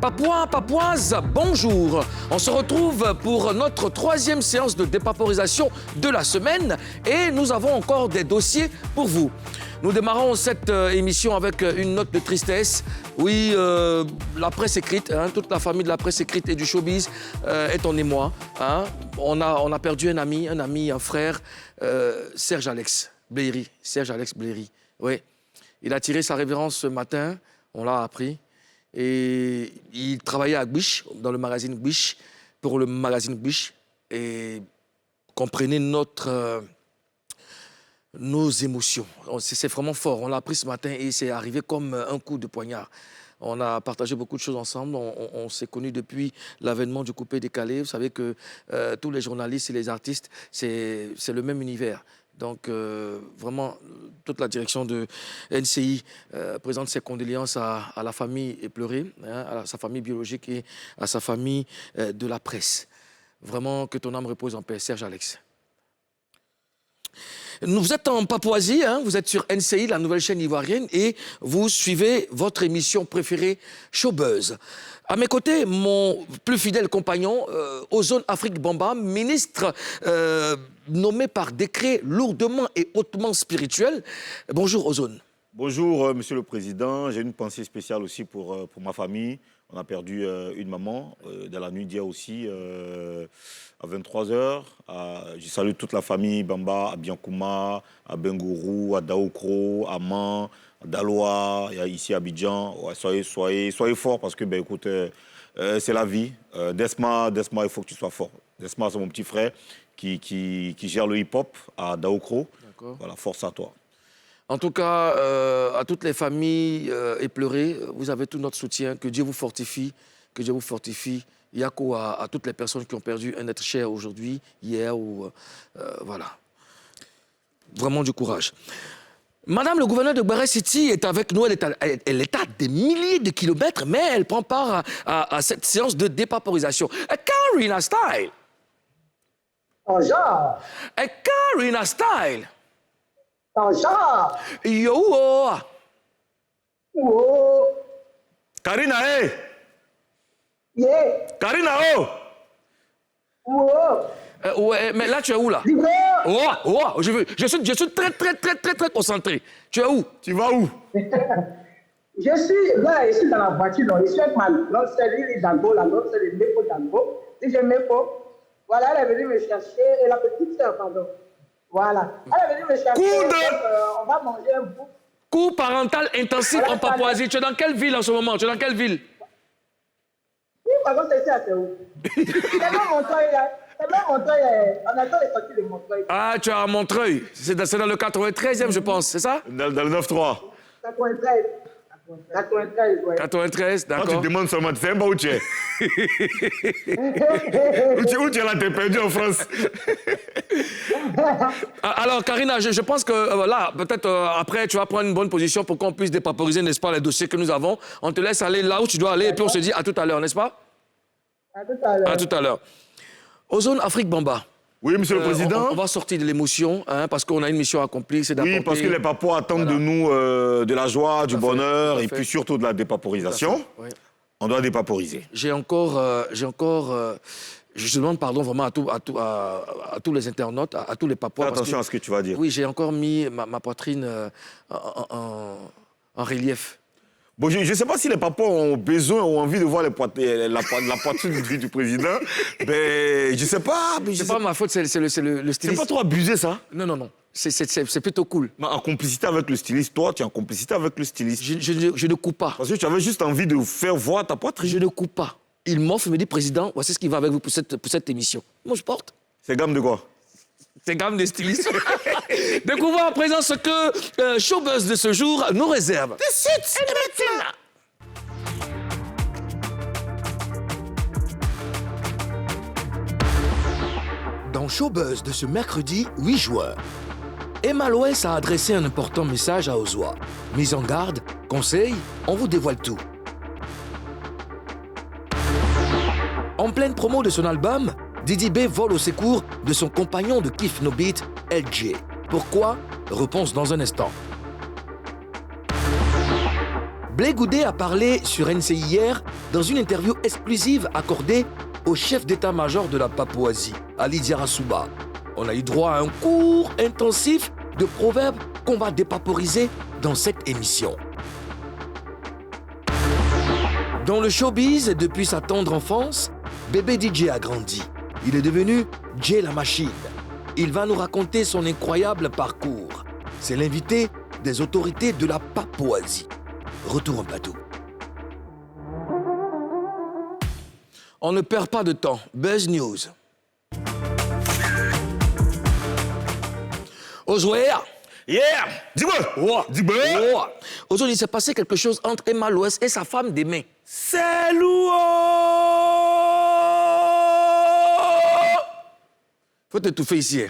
Papouas, papouases, bonjour. On se retrouve pour notre 3e séance de dépaporisation de la semaine et nous avons encore des dossiers pour vous. Nous démarrons cette émission avec une note de tristesse. Oui, la presse écrite, toute la famille de la presse écrite et du showbiz est en émoi. On a perdu un ami, un frère, Serge Alex Blairy. Serge Alex Blairy, oui. Il a tiré sa révérence ce matin, on l'a appris. Et il travaillait à Gbish, dans le magazine Gbish, pour le magazine Gbish. Et comprenez nos émotions. C'est vraiment fort. On l'a appris ce matin et c'est arrivé comme un coup de poignard. On a partagé beaucoup de choses ensemble. On s'est connus depuis l'avènement du coupé-décalé. Vous savez que tous les journalistes et les artistes, c'est le même univers. Donc, vraiment, toute la direction de NCI présente ses condoléances à la famille éplorée, à sa famille biologique et à sa famille de la presse. Vraiment, que ton âme repose en paix, Serge Alex. Vous êtes en Papouasie, vous êtes sur NCI, la nouvelle chaîne ivoirienne, et vous suivez votre émission préférée, Showbuzz. À mes côtés, mon plus fidèle compagnon, Ozone Afrique Bamba, ministre nommé par décret lourdement et hautement spirituel. Bonjour Ozone. Bonjour Monsieur le Président, j'ai une pensée spéciale aussi pour ma famille. On a perdu une maman dans la nuit d'hier aussi, à 23h. Je salue toute la famille Bamba, à Biancouma, à Bengourou, à Daokro, à Man, à Daloa, ici à Abidjan. Ouais, soyez forts parce que, écoute, c'est la vie. Desma, il faut que tu sois fort. Desma, c'est mon petit frère qui gère le hip-hop à Daokro. Voilà, force à toi. En tout cas, à toutes les familles éplorées, vous avez tout notre soutien. Que Dieu vous fortifie, que Dieu vous fortifie. Yako à toutes les personnes qui ont perdu un être cher aujourd'hui, hier, ou voilà. Vraiment du courage. Madame le gouverneur de Barre City est avec nous. Elle est à des milliers de kilomètres, mais elle prend part à cette séance de dépaporisation. Karina Style. Bonjour. Karina Style. Bonjour. Yo. Oh. Karina, hey! Yeah. Karina, oh! Oh. Ouais, mais là, tu es où, là? Je suis très concentré. Tu es où? Tu vas où? Je suis dans la voiture, donc je suis avec ma grande sœur Lily Dango, la grande sœur de Mepo Dango. Si je Mepo, voilà, elle est venue me chercher, et la petite sœur, pardon. Voilà, elle est venue me chercher, on va manger un bout. Coup parental intensif en Papouasie. Tu es dans quelle ville en ce moment? Tu es dans quelle ville? Oui, par contre, c'est ici à Théo. C'est même Montreuil, là. C'est même Montreuil, on attend les sorties de Montreuil. Ah, tu es à Montreuil. C'est dans le 93e, je pense, c'est ça? Dans le 9-3. 93. 93, ouais. 93, d'accord. Quand tu te demandes seulement, tu sais pas où tu es. Où tu es là, t'es perdu en France. Alors, Karina, je pense que là, peut-être après, tu vas prendre une bonne position pour qu'on puisse dépaporiser, n'est-ce pas, les dossiers que nous avons. On te laisse aller là où tu dois aller et puis on se dit à tout à l'heure, n'est-ce pas? À tout à l'heure. À tout à l'heure. Ozone Afrique Bamba. Oui, Monsieur le Président. On va sortir de l'émotion, parce qu'on a une mission accomplie, c'est d'apporter... Oui, parce que les Papouas attendent de nous de la joie, du bonheur et puis surtout de la dépaporisation. Oui. On doit dépaporiser. Je demande pardon vraiment à tous les internautes, à tous les Papouas. Fais attention à ce que tu vas dire. Oui, j'ai encore mis ma poitrine en relief. Bon, je ne sais pas si les Papouas ont besoin ou envie de voir la poitrine du président. Mais je ne sais pas. C'est pas ma faute, c'est le styliste. C'est pas trop abusé, ça? Non. C'est plutôt cool. Mais en complicité avec le styliste, toi, tu es en complicité avec le styliste. Je ne coupe pas. Parce que tu avais juste envie de faire voir ta poitrine. Je ne coupe pas. Il m'offre, il me dit, Président, voici ce qui va avec vous pour cette émission. Moi, je porte. C'est gamme de quoi? C'est gamme de stylistes. Découvrons à présent ce que Showbuzz de ce jour nous réserve. The suits and the Dans Showbuzz de ce mercredi 8 juin, Emma Loès a adressé un important message à Ozoa. Mise en garde, conseil, on vous dévoile tout. En pleine promo de son album, Didi B vole au secours de son compagnon de kiff no beat, LJ. Pourquoi? Réponse dans un instant. Blé Goudé a parlé sur NCI hier dans une interview exclusive accordée au chef d'état-major de la Papouasie, Ali Diarra-Souba. On a eu droit à un cours intensif de proverbes qu'on va dépaporiser dans cette émission. Dans le showbiz, depuis sa tendre enfance, bébé DJ a grandi. Il est devenu Jay la Machine. Il va nous raconter son incroyable parcours. C'est l'invité des autorités de la Papouasie. Retour en plateau. On ne perd pas de temps. Buzz News. Ozoéa. Yeah! Dis-moi! Dis-moi! Aujourd'hui, il s'est passé quelque chose entre Emma Loès et sa femme d'Aimé. C'est lourd! Faut t'étouffer ici.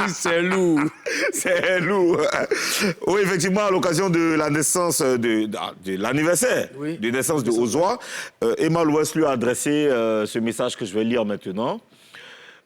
C'est lourd. C'est lourd. Oui, effectivement, à l'occasion de la naissance, de l'anniversaire de naissance de Ozoa, Emma Loès lui a adressé ce message que je vais lire maintenant.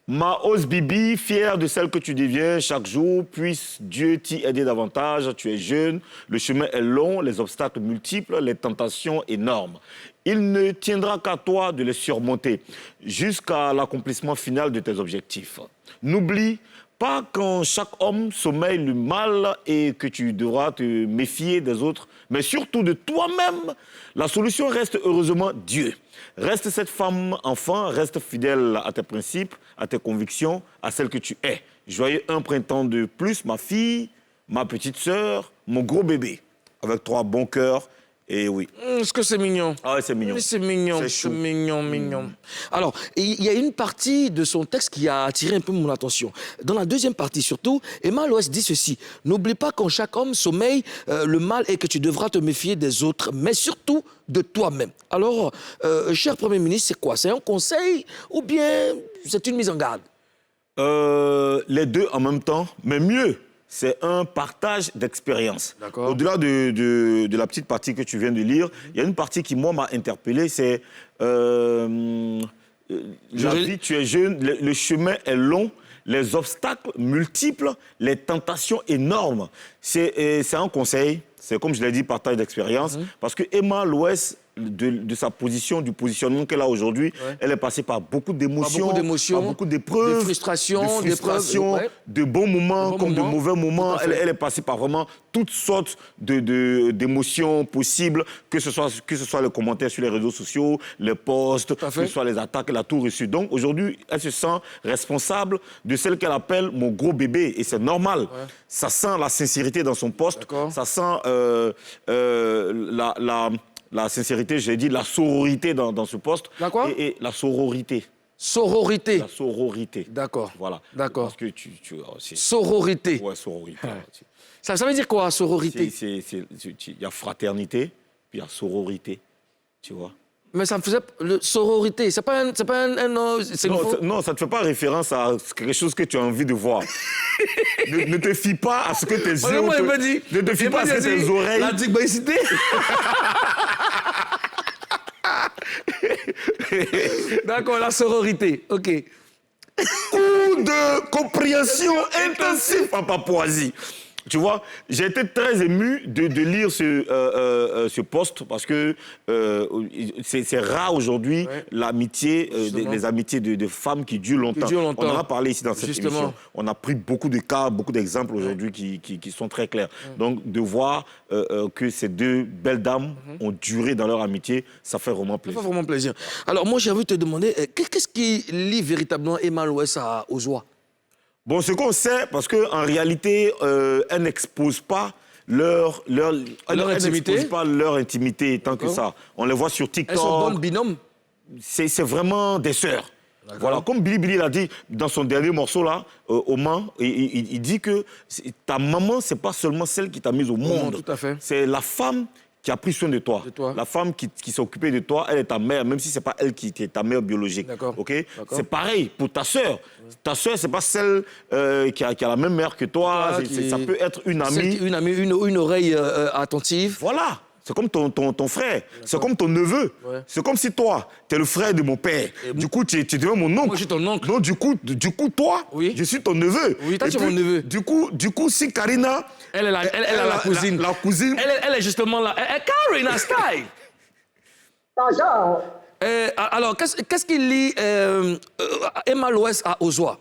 Ma hausse Bibi, fière de celle que tu deviens chaque jour, puisse Dieu t'y aider davantage. Tu es jeune, le chemin est long, les obstacles multiples, les tentations énormes. Il ne tiendra qu'à toi de les surmonter jusqu'à l'accomplissement final de tes objectifs. N'oublie pas qu'en chaque homme sommeille le mal et que tu devras te méfier des autres, mais surtout de toi-même. La solution reste heureusement Dieu. Reste cette femme enfant, reste fidèle à tes principes, à tes convictions, à celle que tu es. Joyeux un printemps de plus, ma fille, ma petite sœur, mon gros bébé. Avec 3 bons cœurs. Et oui. Est-ce que c'est mignon? Ah ouais, c'est mignon. Oui, c'est mignon, c'est mignon. Alors, il y a une partie de son texte qui a attiré un peu mon attention. Dans la deuxième partie surtout, Emma Loès dit ceci. N'oublie pas qu'en chaque homme sommeille le mal et que tu devras te méfier des autres, mais surtout de toi-même. Alors, cher Premier ministre, c'est quoi? C'est un conseil ou bien c'est une mise en garde? Les deux en même temps, mais mieux. C'est un partage d'expérience. Au-delà de la petite partie que tu viens de lire, il y a une partie qui, moi, m'a interpellé, c'est la vie, tu es jeune, le chemin est long, les obstacles multiples, les tentations énormes. C'est un conseil, c'est comme je l'ai dit, partage d'expérience, parce que Emma Loès, de sa position, du positionnement qu'elle a aujourd'hui, elle est passée par beaucoup d'émotions, par beaucoup d'épreuves, de frustrations, de bons moments comme de mauvais moments. Elle est passée par vraiment toutes sortes d'émotions possibles, que ce soit les commentaires sur les réseaux sociaux, les posts, que ce soit les attaques, elle a tout reçu. Donc aujourd'hui, elle se sent responsable de celle qu'elle appelle mon gros bébé, et c'est normal. Ça sent la sincérité dans son poste, ça sent la sincérité, j'ai dit la sororité dans ce poste. La quoi? Et la sororité. Sororité. La sororité. D'accord. Voilà. D'accord. Parce que sororité. Ouais, sororité. Ça veut dire quoi, sororité? Il y a fraternité, puis il y a sororité. Tu vois? Mais ça me faisait... sororité, c'est pas un non, ça ne te fait pas référence à quelque chose que tu as envie de voir. ne te fie pas à ce que tes yeux... Ne te fie pas à ce que tes oreilles... La digbécité. D'accord, la sororité, ok. Coup de compréhension intensive en Papouasie. Tu vois, j'ai été très ému de lire ce post parce que c'est rare aujourd'hui l'amitié, les amitiés de femmes qui durent longtemps. On en a parlé ici dans cette émission. On a pris beaucoup de cas, beaucoup d'exemples aujourd'hui qui sont très clairs. Donc, de voir que ces deux belles dames ont duré dans leur amitié, ça fait vraiment plaisir. Ça fait vraiment plaisir. Alors, moi, j'ai envie de te demander, qu'est-ce qui lie véritablement Emma Loès à Ozoa? Bon, ce qu'on sait, parce qu'en réalité, elles n'exposent pas leur intimité tant que ça. On les voit sur TikTok. Elles sont bonnes binômes? C'est vraiment des sœurs. Voilà, comme Billy l'a dit dans son dernier morceau là, au Mans, il dit que ta maman, c'est pas seulement celle qui t'a mise au monde. Tout à fait. C'est la femme qui a pris soin de toi. La femme qui s'est occupée de toi, elle est ta mère, même si ce n'est pas elle qui est ta mère biologique. Okay? C'est pareil pour ta sœur. Ta sœur, ce n'est pas celle qui a la même mère que toi. Ça peut être une amie. Une oreille attentive. Voilà. C'est comme ton frère, c'est comme ton neveu. C'est comme si toi, tu es le frère de mon père. Du coup, tu deviens mon oncle. Moi, je suis ton oncle. Non, du coup toi, je suis ton neveu. Oui, toi, tu es mon neveu. Du coup, si Karina... Elle est la cousine. La cousine. Elle est justement là. foreigner style. Pas genre. Alors, qu'est-ce qu'il lie Emma Loès à Ozwa?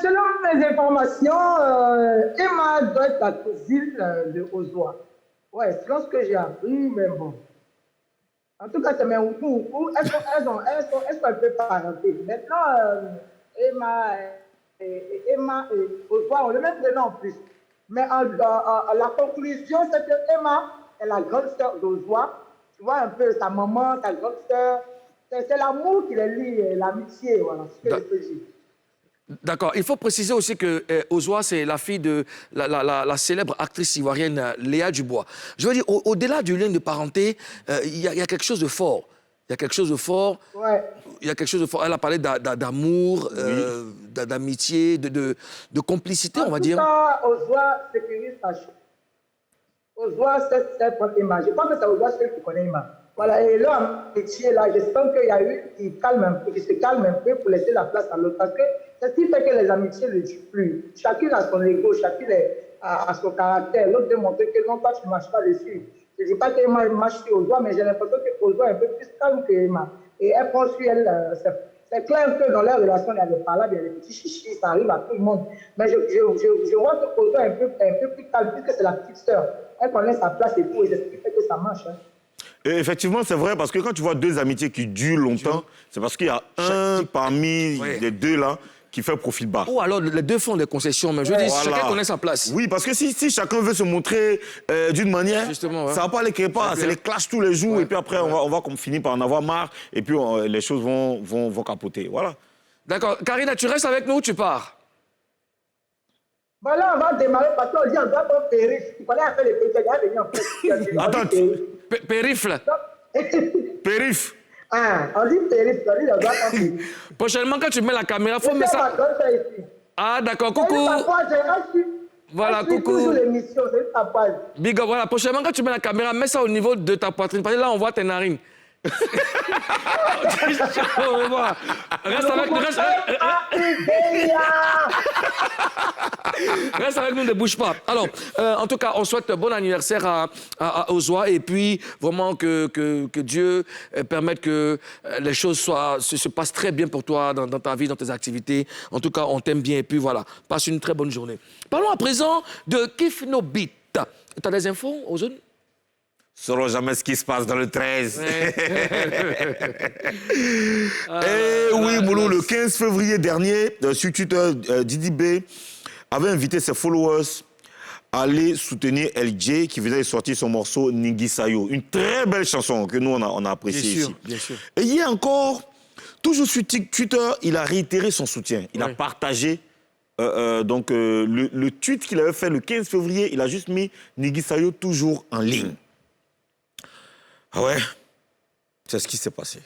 Selon mes informations, Emma doit être la cousine de Ozwa. Ouais, selon ce que j'ai appris, mais bon. En tout cas, c'est mes Oukou. Elles sont un peu parentées. Maintenant, Emma et Ozwa ont le même prénom en plus. Mais la conclusion, c'est que Emma est la grande sœur d'Ozwa. Tu vois un peu sa maman, sa grande sœur. C'est l'amour qui les lie, l'amitié, voilà, ce que je peux dire. D'accord. Il faut préciser aussi que Ozwa, c'est la fille de la célèbre actrice ivoirienne Léa Dubois. Je veux dire, au-delà du lien de parenté, il y a quelque chose de fort. Il y a quelque chose de fort. Ouais. Il y a quelque chose de fort. Elle a parlé d'amour, d'amitié, de complicité, on va dire. En tout cas, Ozwa sécurise sa chose. Ozwa, c'est pour Emma. Je pense que c'est Ozwa seul qui connaît Emma. Voilà, et leur amitié là, je sens qu'il y a eu qui se calme un peu pour laisser la place à l'autre. Parce que c'est ce qui fait que les amitiés ne durent plus. Chacune a son ego, chacune a son caractère. L'autre veut montrer que non, toi tu ne marches pas dessus. Je ne dis pas qu'Emma marche sur Ozwa, mais j'ai l'impression qu'Ozwa est un peu plus calme que Emma. Et elle prend sur elle. C'est clair que dans leur relation, il y a des palabres, il y a des petits chichis, ça arrive à tout le monde. Mais je vois que Ozwa est un peu plus calme, puisque c'est la petite sœur. Elle connaît sa place et tout, et c'est ce qui fait que ça marche. Hein. Et effectivement, c'est vrai, parce que quand tu vois deux amitiés qui durent longtemps, c'est parce qu'il y a un parmi les deux là qui fait profil bas. Ou alors les deux font des concessions, mais je veux dire, chacun connaît sa place. Oui, parce que si chacun veut se montrer d'une manière, justement, ouais. ça ne va pas aller quelque part. C'est les clashs tous les jours, et puis après, on va finir par en avoir marre, et puis les choses vont capoter. Voilà. D'accord. Karina, tu restes avec nous ou tu pars? Voilà, on va démarrer parce qu'on dit on doit faire périph'. Il fallait faire les pétés, il va venir en fait. Attends, Périphle. périph'. Ah, on dit périph', on dit on doit faire périph'. Prochainement, quand tu mets la caméra, faut mettre ça. Ah, d'accord, coucou. Voilà, coucou. Toujours l'émission, c'est ta page. Big up, voilà. Prochainement, quand tu mets la caméra, mets ça au niveau de ta poitrine. Parce que là, on voit tes narines. Reste avec nous, reste avec nous, ne bouge pas. Alors, en tout cas, on souhaite bon anniversaire à Ozwa et puis vraiment que Dieu permette que les choses se passent très bien pour toi dans ta vie, dans tes activités. En tout cas, on t'aime bien et puis voilà, passe une très bonne journée. Parlons à présent de Kiff No Beat. Tu as des infos, Ozone? Saurons jamais ce qui se passe dans le 13. Oui, Moulou, le 15 février dernier, sur Twitter, Didi B avait invité ses followers à aller soutenir LJ qui venait de sortir son morceau Ningui Sayo. Une très belle chanson que nous, on a appréciée ici. Bien sûr. Et hier encore, toujours sur Twitter, il a réitéré son soutien. Il a partagé le tweet qu'il avait fait le 15 février. Il a juste mis Ningui Sayo toujours en ligne. Ah ouais, c'est ce qui s'est passé.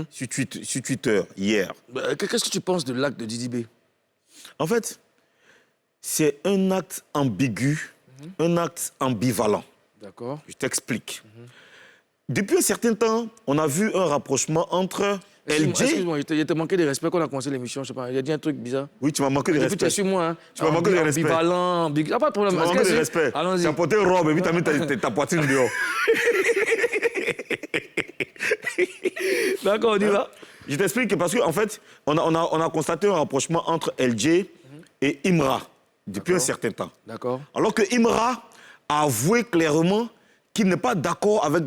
Sur Twitter, hier. Qu'est-ce que tu penses de l'acte de Didi B? En fait, c'est un acte ambigu, un acte ambivalent. D'accord. Je t'explique. Depuis un certain temps, on a vu un rapprochement entre LJ... Excuse-moi, il t'a manqué de respect quand on a commencé l'émission, je sais pas. Il a dit un truc bizarre. Oui, tu m'as manqué de respect. Tu es sur moi, hein. Tu m'as manqué de respect. Ambivalent, ambigu. Ah, pas de problème. Tu m'as manqué de respect. Allons-y. Tu as porté une robe et puis tu as mis ta poitrine dehors. D'accord, on y va. Je t'explique parce qu'en fait, on a constaté un rapprochement entre LJ et Imra depuis un certain temps. D'accord. Alors que Imra a avoué clairement qu'il n'est pas d'accord avec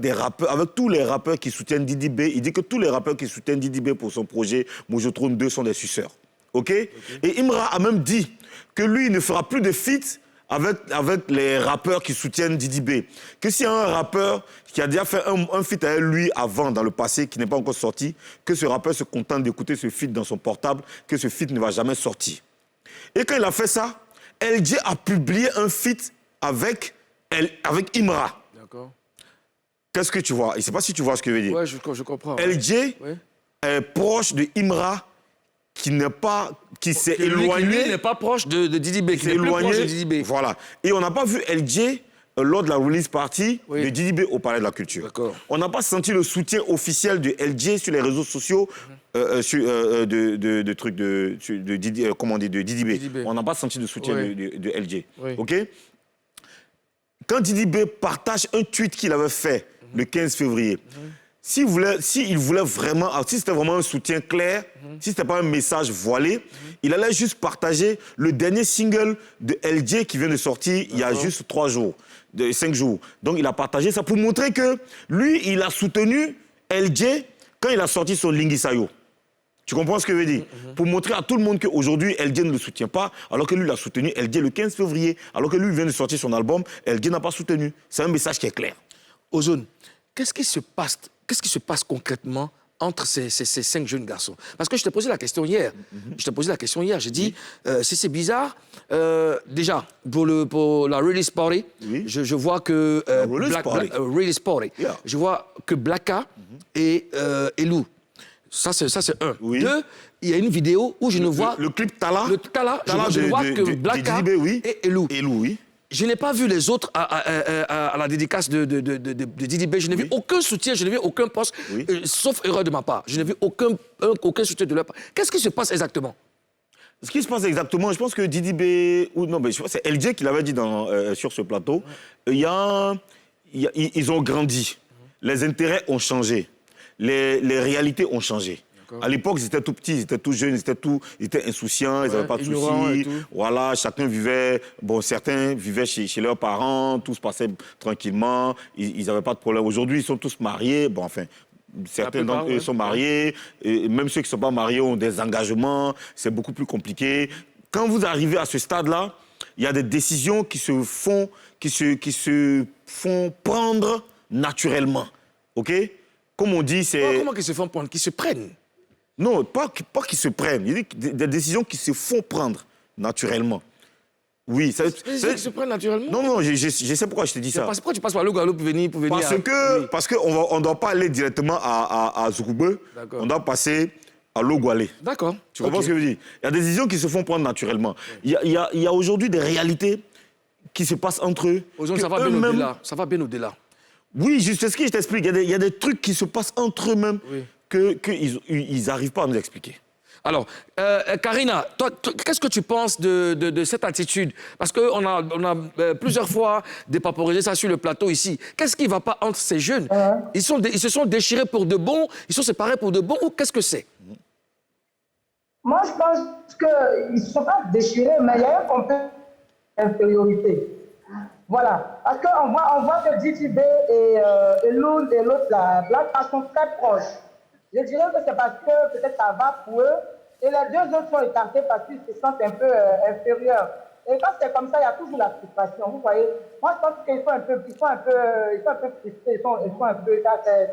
tous les rappeurs qui soutiennent Didi B. Il dit que tous les rappeurs qui soutiennent Didi B pour son projet Mojo Trône 2 sont des suceurs. OK? Et Imra a même dit que lui, il ne fera plus de feats avec les rappeurs qui soutiennent Didi B. Que s'il y a un rappeur qui a déjà fait un feat avec lui avant, dans le passé, qui n'est pas encore sorti, que ce rappeur se contente d'écouter ce feat dans son portable, que ce feat ne va jamais sortir. Et quand il a fait ça, LJ a publié un feat avec Imra. D'accord. Qu'est-ce que tu vois? Je ne sais pas si tu vois ce que je veux dire. Ouais, je comprends. LJ est proche de Imra qui s'est éloigné. Lui n'est pas proche de Didi B, qui est plus proche de Didi B. Voilà. Et on n'a pas vu LJ lors de la release party de Didi B au Palais de la Culture. D'accord. On n'a pas senti le soutien officiel de LJ sur les réseaux sociaux de Didi B. On n'a pas senti de soutien de LJ. Oui. OK? quand Didi B partage un tweet qu'il avait fait le 15 février, s'il voulait vraiment, si c'était vraiment un soutien clair, si c'était pas un message voilé, il allait juste partager le dernier single de LJ qui vient de sortir il y a juste 3 jours, 5 jours. Donc il a partagé ça pour montrer que lui, il a soutenu LJ quand il a sorti son Lingisayo. Tu comprends ce que je veux dire? Pour montrer à tout le monde qu'aujourd'hui, LJ ne le soutient pas, alors que lui, il a soutenu LJ le 15 février, alors que lui, il vient de sortir son album, LJ n'a pas soutenu. C'est un message qui est clair. Ozone, qu'est-ce qui se passe concrètement entre ces 5 jeunes garçons? Parce que je t'ai posé la question hier. J'ai dit, c'est bizarre. Déjà, pour la release party, je vois que... release party. Yeah. Je vois que Blacka et Lou. Ça, c'est un. Oui. 2, il y a une vidéo où je ne vois... Le clip Tala. Je ne vois que Blacka et Lou. Et Lou, oui. Je n'ai pas vu les autres à la dédicace de Didi B. Je n'ai vu aucun soutien, je n'ai vu aucun poste, sauf erreur de ma part. Je n'ai vu aucun soutien de leur part. Qu'est-ce qui se passe exactement? Ce qui se passe exactement, je pense que Didi B... je pense que c'est LJ qui l'avait dit sur ce plateau. Ils ont grandi. Les intérêts ont changé. Les réalités ont changé. À l'époque, ils étaient tout petits, ils étaient tout jeunes, ils étaient insouciants, ils n'avaient pas de soucis. Voilà, chacun vivait... Bon, certains vivaient chez leurs parents, tout se passait tranquillement, ils n'avaient pas de problème. Aujourd'hui, ils sont tous mariés. Bon, enfin, certains d'entre eux sont mariés. Et même ceux qui ne sont pas mariés ont des engagements. C'est beaucoup plus compliqué. Quand vous arrivez à ce stade-là, il y a des décisions qui se font prendre naturellement. OK? Comme on dit, c'est... Comment qu'ils se font prendre? Qu'ils se prennent? Non, pas qu'ils se prennent. Il y a des décisions qui se font prendre naturellement. Oui. Des décisions qui se prennent naturellement? Non, je sais pourquoi je te dis ça. Pourquoi tu passes par le Gallo pour venir Parce qu'on ne doit pas aller directement à Zoukoube. On doit passer à Logoualé. D'accord. Tu comprends ce que je veux dire? Il y a des décisions qui se font prendre naturellement. Il y a aujourd'hui des réalités qui se passent entre eux. Ça va bien au-delà. Ça va bien au-delà. Oui, c'est ce que je t'explique. Il y a des trucs qui se passent entre eux-mêmes qu'ils n'arrivent pas à nous expliquer. Alors, Karina, toi, qu'est-ce que tu penses de cette attitude? Parce qu'on a plusieurs fois dépaporisé ça sur le plateau ici. Qu'est-ce qui ne va pas entre ces jeunes? Ils se sont déchirés pour de bon, ils sont séparés pour de bon, ou qu'est-ce que c'est? Moi, je pense qu'ils ne se sont pas déchirés, mais il y a un complexe d'infériorité. Voilà, parce qu'on voit que Didi B et Lou et l'autre, la Black, sont très proches. Je dirais que c'est parce que peut-être ça va pour eux, et les deux autres sont écartés parce qu'ils se sentent un peu inférieurs. Et quand c'est comme ça, il y a toujours la frustration, vous voyez. Moi, je pense qu'ils sont un peu frustrés, c'est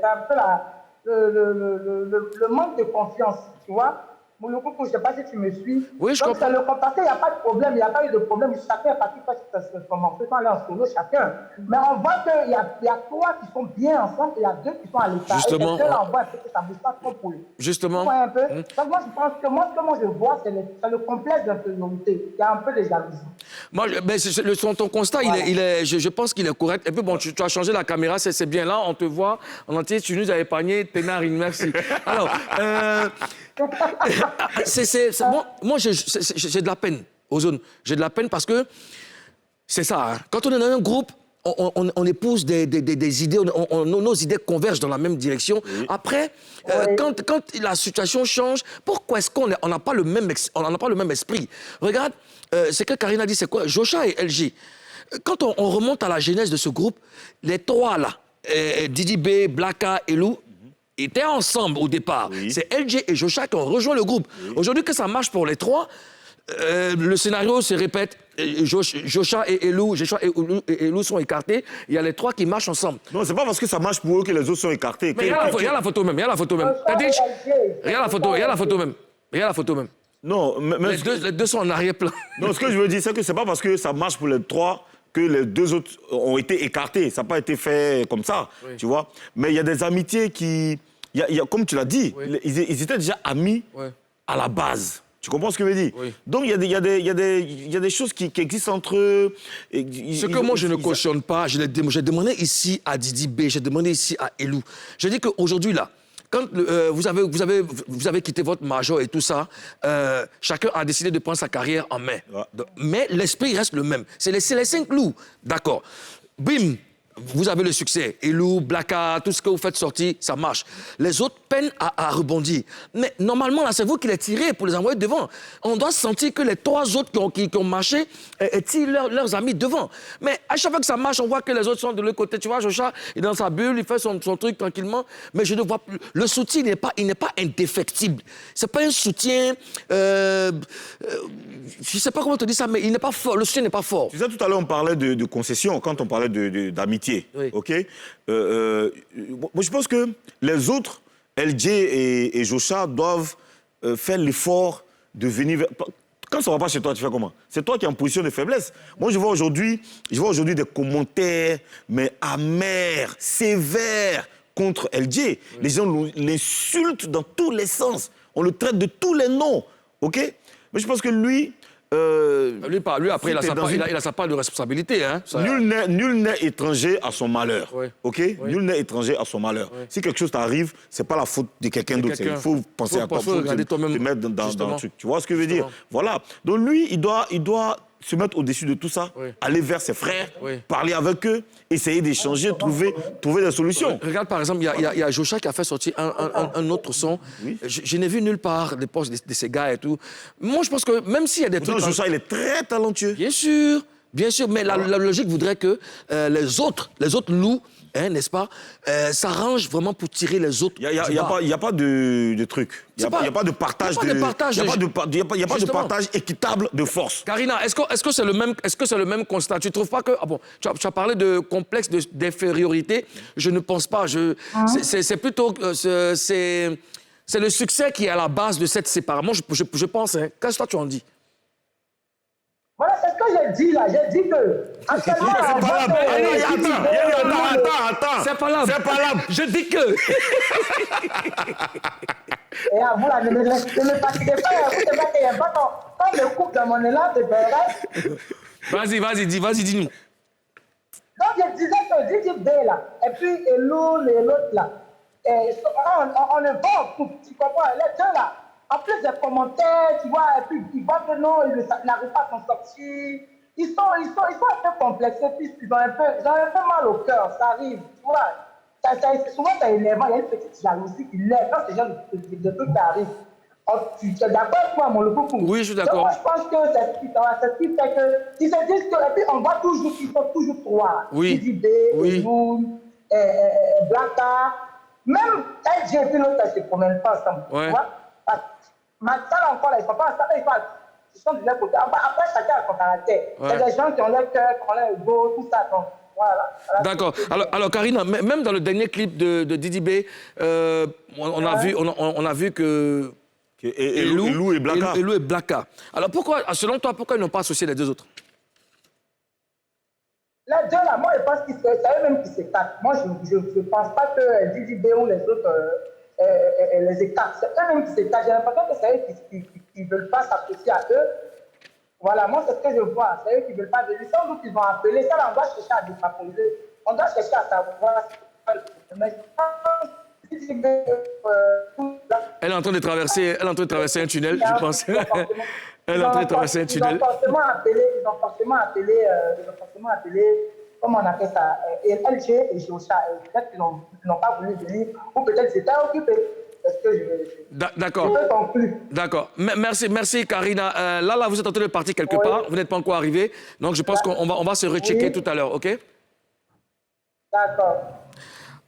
un peu le manque de confiance, tu vois. Mouloukou, je ne sais pas si tu me suis. Oui, je comprends. Donc, c'est le comparé, il n'y a pas de problème, il n'y a pas eu de problème. Chacun est parti faire son morceau, aller en solo, chacun. Mais on voit qu'il y a 3 qui sont bien ensemble et il y a 2 qui sont à l'état. Justement. Et les 2 là, on voit un peu que ça ne bouge pas trop pour eux. Justement. Tu vois un peu. Donc, moi, je pense que ce que je vois, c'est le complexe d'infériorité. Il y a un peu de jalousie. Moi, ton constat, voilà. Je pense qu'il est correct. Et puis, bon, tu as changé la caméra, c'est bien là, on te voit en entier, tu nous as épargné, Ténarine, merci. Alors, moi, j'ai de la peine, Ozone. J'ai de la peine parce que c'est ça. Hein. Quand on est dans un groupe, on épouse des idées, nos idées convergent dans la même direction. Oui. Après, quand la situation change, pourquoi est-ce qu'on n'a pas le même esprit? Regarde, ce que Karina dit, c'est quoi? Jocha et LG. Quand on remonte à la genèse de ce groupe, les 3 là, Didi B, Blacka et Lou, étaient ensemble au départ. Oui. C'est LJ et Jocha qui ont rejoint le groupe. Oui. Aujourd'hui, que ça marche pour les 3, le scénario se répète. Jocha et Lou sont écartés. Il y a les 3 qui marchent ensemble. Non, c'est pas parce que ça marche pour eux que les autres sont écartés. Mais il y a la photo même. Regarde la photo même. Non, les deux sont en arrière-plan. Non, ce que je veux dire, c'est que c'est pas parce que ça marche pour les 3 que les 2 autres ont été écartés. Ça n'a pas été fait comme ça, tu vois. Mais il y a des amitiés qui... comme tu l'as dit, ils étaient déjà amis à la base. Tu comprends ce que je veux dire? Donc, il y a des choses qui existent entre eux. Ce que moi, je ne cautionne pas, j'ai demandé ici à Didi B, j'ai demandé ici à Elou. Je dis qu'aujourd'hui, là, quand vous avez quitté votre major et tout ça, chacun a décidé de prendre sa carrière en main. Ouais. Mais l'esprit reste le même. C'est les 5 loups, d'accord. bim, vous avez le succès. Elou, Blaka, tout ce que vous faites sortir, ça marche. Les autres peinent à rebondir. Mais normalement, là, c'est vous qui les tirez pour les envoyer devant. On doit sentir que les 3 autres qui ont marché tirent leurs amis devant. Mais à chaque fois que ça marche, on voit que les autres sont de l'autre côté. Tu vois, Jocha, il est dans sa bulle, il fait son truc tranquillement. Mais je ne vois plus. Le soutien, il n'est pas indéfectible. Ce n'est pas un soutien... je ne sais pas comment te dire ça, mais il n'est pas fort. Le soutien n'est pas fort. Tu sais, tout à l'heure, on parlait de concession, quand on parlait d'amitié. Oui. OK? Moi, je pense que les autres, LJ et Jocha, doivent faire l'effort de venir vers... Quand ça ne va pas chez toi, tu fais comment? C'est toi qui es en position de faiblesse. Moi, je vois aujourd'hui des commentaires, mais amers, sévères, contre LJ. Oui. Les gens l'insultent dans tous les sens. On le traite de tous les noms. OK? Mais je pense que lui... Lui, après, il a sa part de responsabilité. Hein, nul n'est étranger à son malheur. Oui. OK? Oui. Nul n'est étranger à son malheur. Oui. Si quelque chose t'arrive, ce n'est pas la faute de quelqu'un d'autre. Il faut penser à toi. Il faut te mettre dans le truc. Tu vois ce que je veux dire? Voilà. Donc lui, il doit se mettre au-dessus de tout ça, aller vers ses frères, parler avec eux, essayer d'échanger, trouver des solutions. Regarde, par exemple, il y a Jocha qui a fait sortir un autre son. Oui. Je n'ai vu nulle part les posts de ces gars et tout. Moi, je pense que même s'il y a des trucs... Jocha, il est très talentueux. Bien sûr, mais la logique voudrait que les autres loups, hein, n'est-ce pas, s'arrangent vraiment pour tirer les autres. Il n'y a pas de truc. Il n'y a pas de partage. Il n'y a pas de partage équitable de force. Karina, est-ce que c'est le même constat? Tu ne trouves pas que... Ah bon, tu as parlé de complexe d'infériorité. Je ne pense pas. C'est plutôt... c'est le succès qui est à la base de cette séparation. Moi, je pense. Hein. Qu'est-ce que toi, tu en dis? Voilà, c'est ce que j'ai dit là. J'ai dit que... Attends. C'est pas là. Je dis que... Et à vous, là, ne me fatiguez pas. Vous savez qu'il y a pas quand je coupe dans mon élan de berger. Vas-y, dis-nous. Donc, je disais que DJB, là, et puis Elou, l'autre, là, on est bon, tu comprends, les deux, là. En plus des commentaires, tu vois, et puis ils voient que non, ils n'arrivent pas à s'en sortir. Ils sont un peu complexés, puis ils ont un peu mal au cœur, ça arrive, tu vois. Souvent, c'est énervant, il y a une petite jalousie qui lève quand ces gens de trucs arrivent. Tu es d'accord avec moi, mon logo? Oui, je suis d'accord. Moi, je pense que c'est ce qui fait que... Ils se disent que... Et puis, on voit toujours qu'ils sont toujours 3. Oui. DJB, Moon, Blaka. Même LG et puis l'autre, ils ne se promènent pas ensemble. Ouais. Tu vois? Maintenant, encore, là, ils ne sont pas ensemble. Ils sont de leur côté. Après, chacun a son caractère. Il y a des gens qui ont leur cœur, qui ont leur ego, tout ça. Donc, voilà. D'accord. Alors, Karina, même dans le dernier clip de DJB, on a vu que... Elou et Blaka. Elou et Blaka. Alors, selon toi, pourquoi ils n'ont pas associé les deux autres? Les deux, là, moi, je pense que c'est eux-mêmes qui s'écartent. Moi, je ne pense pas que DJB ou les autres les écartent. C'est eux-mêmes qui s'écartent. J'ai l'impression que c'est eux qui ne veulent pas s'associer à eux. Voilà, moi, c'est ce que je vois. C'est eux qui ne veulent pas venir. Sans doute, ils vont appeler. Ça, là, on doit chercher à défavoriser. On doit chercher à savoir. Mais elle est en train de traverser un tunnel, je pense. Elle est en train de traverser un tunnel. Ils ont forcément appelé, comment on appelle ça, LG et Jocha. Peut-être qu'ils n'ont pas voulu venir, ou peut-être qu'ils étaient occupés. D'accord. D'accord. Merci Karina. Là, vous êtes en train de partir quelque part. Vous n'êtes pas encore arrivé. Donc, je pense qu'on va se rechecker tout à l'heure, OK? D'accord.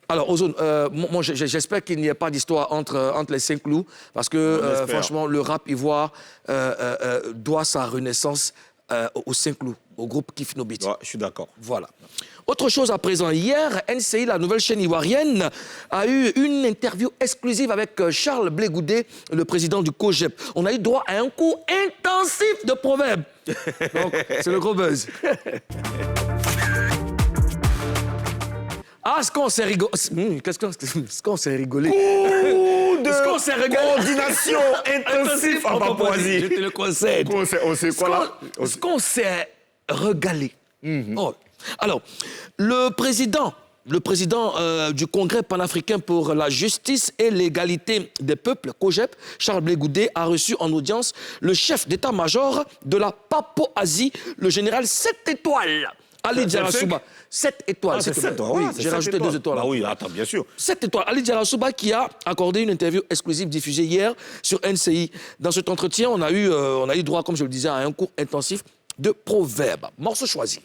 Alors, Ozone, moi, j'espère qu'il n'y ait pas d'histoire entre les 5 loups, parce que, franchement, le rap ivoire doit sa renaissance aux 5 loups, au groupe Kiff No Beat. Ouais, je suis d'accord. Voilà. Autre chose à présent, hier, NCI, la nouvelle chaîne ivoirienne, a eu une interview exclusive avec Charles Blé Goudé, le président du COGEP. On a eu droit à un cours intensif de proverbes. Donc, c'est le gros buzz. Ah, ce qu'on s'est rigolé. Qu'est-ce qu'on s'est rigolé? Coordination intensive en Papouasie. Je te le conseille. On sait quoi là? Ce qu'on s'est régalé. Oh. Alors, le président du Congrès panafricain pour la justice et l'égalité des peuples, COGEP, Charles Blé Goudé, a reçu en audience le chef d'état-major de la Papouasie, le général 7 étoiles, Ali Djarasouba, 7 étoiles. Ah, c'est 7, oui, ouais, j'ai rajouté 2 étoiles. Bah oui, attends, bien sûr. 7 étoiles. Ali Djarasouba qui a accordé une interview exclusive diffusée hier sur NCI. Dans cet entretien, on a eu droit, comme je le disais, à un cours intensif de proverbes. Morceau choisi.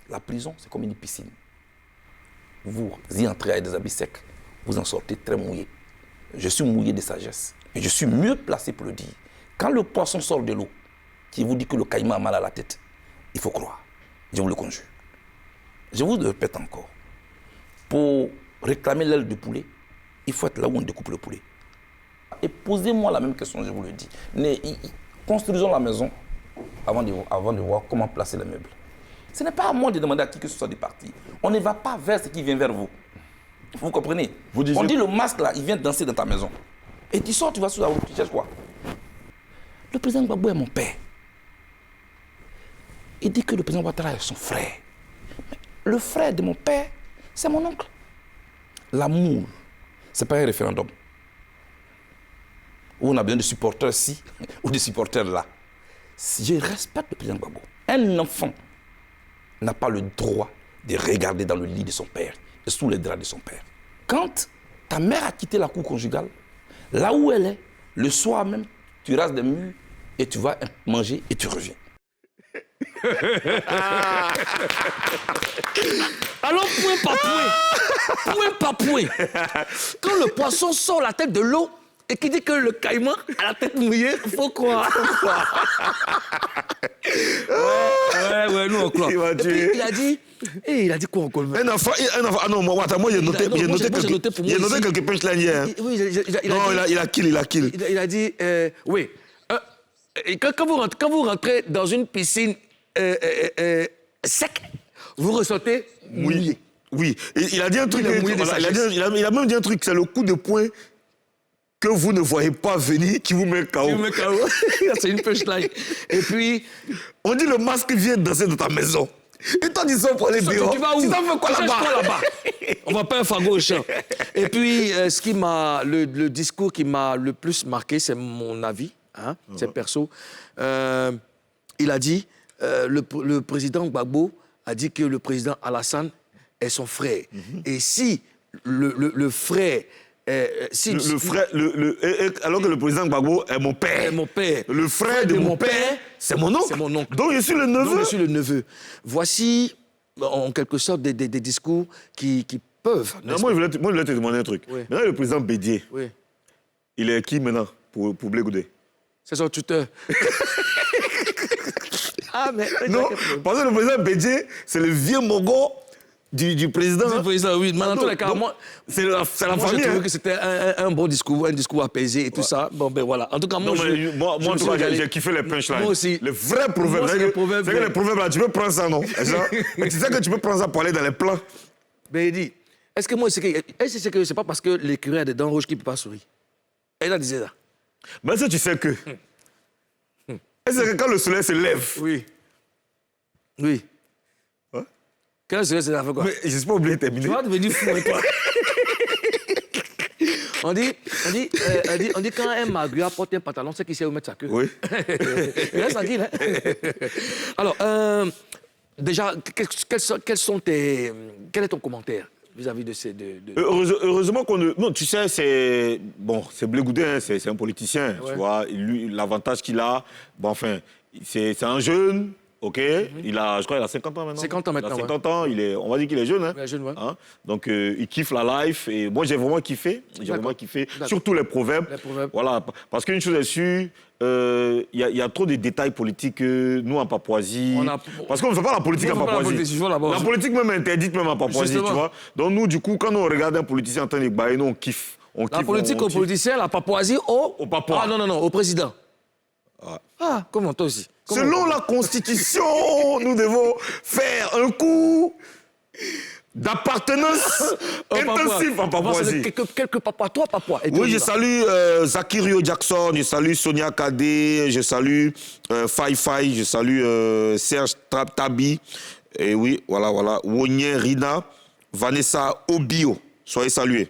La prison, c'est comme une piscine. Vous y entrez avec des habits secs, vous en sortez très mouillé. Je suis mouillé de sagesse. Et je suis mieux placé pour le dire. Quand le poisson sort de l'eau, qui vous dit que le caïman a mal à la tête, il faut croire. Je vous le conjure. Je vous le répète encore. Pour réclamer l'aile de poulet, il faut être là où on découpe le poulet. Et posez-moi la même question, je vous le dis. Construisons la maison avant de voir comment placer les meubles. Ce n'est pas à moi de demander à qui que ce soit de partir. On ne va pas vers ce qui vient vers vous. Vous comprenez? On dit le masque là, il vient danser dans ta maison. Et tu sors, tu vas sur la route, tu cherches quoi? Le président Gbagbo est mon père. Il dit que le président Ouattara est son frère. Mais le frère de mon père, c'est mon oncle. L'amour, ce n'est pas un référendum. Où on a besoin de supporters ci ou de supporters là. Je respecte le président Gbagbo. Un enfant n'a pas le droit de regarder dans le lit de son père et sous les draps de son père. Quand ta mère a quitté la cour conjugale, là où elle est, le soir même, tu rases des murs et tu vas manger et tu reviens. Alors, point par point. Quand le poisson sort la tête de l'eau et qui dit que le caïman a la tête mouillée, il faut croire. Ouais, nous on croit. Et puis il a dit quoi encore? Un enfant, ah non, moi j'ai noté quelques punchlines hier. Oui, il a kill. Il a dit, oui, quand vous rentrez dans une piscine sec, vous ressentez mouillé. Oui, et il a dit un truc, il a même dit un truc, c'est le coup de poing que vous ne voyez pas venir qui vous met KO. C'est une punchline. Et puis... On dit le masque vient danser dans ta maison. Et toi, tu sors pour aller dehors. Tu vas où? Tu t'en fais quoi là-bas? On va pas un fagot au champ. Et puis, le discours qui m'a le plus marqué, c'est mon avis, hein, c'est perso. Il a dit, le président Gbagbo a dit que le président Alassane est son frère. Et si le frère... alors que le président Gbagbo est mon père. Le frère de mon père, c'est mon oncle. Donc je suis le neveu. Voici, en quelque sorte, des discours qui peuvent... Non, moi, je voulais te demander un truc. Oui. Maintenant, le président Bédié, il est qui maintenant pour Blé Goudé? C'est son tuteur. Non, parce que le président Bédié, c'est le vieux mogo du président. Du président, oui. Maintenant, tous les cas, c'est la famille. J'ai trouvé que c'était un bon discours, un discours apaisé et tout ça. Bon, ben voilà. En tout cas, moi, j'ai kiffé les punchlines. Moi aussi. Le vrai proverbe. C'est que les proverbes, là, tu peux prendre ça, non? Mais tu sais que tu peux prendre ça pour aller dans les plans. Ben, il dit, est-ce que c'est pas parce que l'écureuil a des dents rouges qu'il ne peut pas sourire? Elle a dit ça. Mais ça, tu sais que... Est-ce que quand le soleil se lève... Oui. Quand le soleil se lève, quoi? Mais j'espère pas oublier de terminer. Tu vas devenir fou avec toi. On dit quand un magua porte un pantalon, c'est qu'il sait où mettre sa queue. Oui. Reste tranquille, hein? Alors, déjà, quel est ton commentaire vis-à-vis de ces deux... Heureusement qu'on ne... Non, tu sais, c'est... Bon, c'est Blé Goudé, hein, c'est un politicien, tu vois. L'avantage qu'il a, bon, enfin, c'est un jeune... OK, je crois qu'il a 50 ans maintenant. 50 ans maintenant, il a 50 ans, on va dire qu'il est jeune. Hein. Il est jeune, ouais. Hein? Donc, il kiffe la life. Et moi, j'ai vraiment kiffé. Surtout les proverbes. Voilà, parce qu'une chose est sûre, il y a trop de détails politiques que nous, en Papouasie... Parce qu'on ne fait pas la politique en Papouasie. La politique même interdite même en Papouasie, tu vois. Donc, nous, du coup, quand on regarde un politicien en train de bailler, nous, on kiffe. La politique au politicien, la Papouasie au Papouas. Ah non, au président. Ah, comment toi aussi? Selon la Constitution, nous devons faire un coup d'appartenance intensif en Papouasie. Quelques papas, toi, papa. Oui, je salue Zakirio Jackson, je salue Sonia Kadé, je salue Fai, je salue Serge Tabi, et oui, voilà, Wonye Rina, Vanessa Obio. Soyez salués.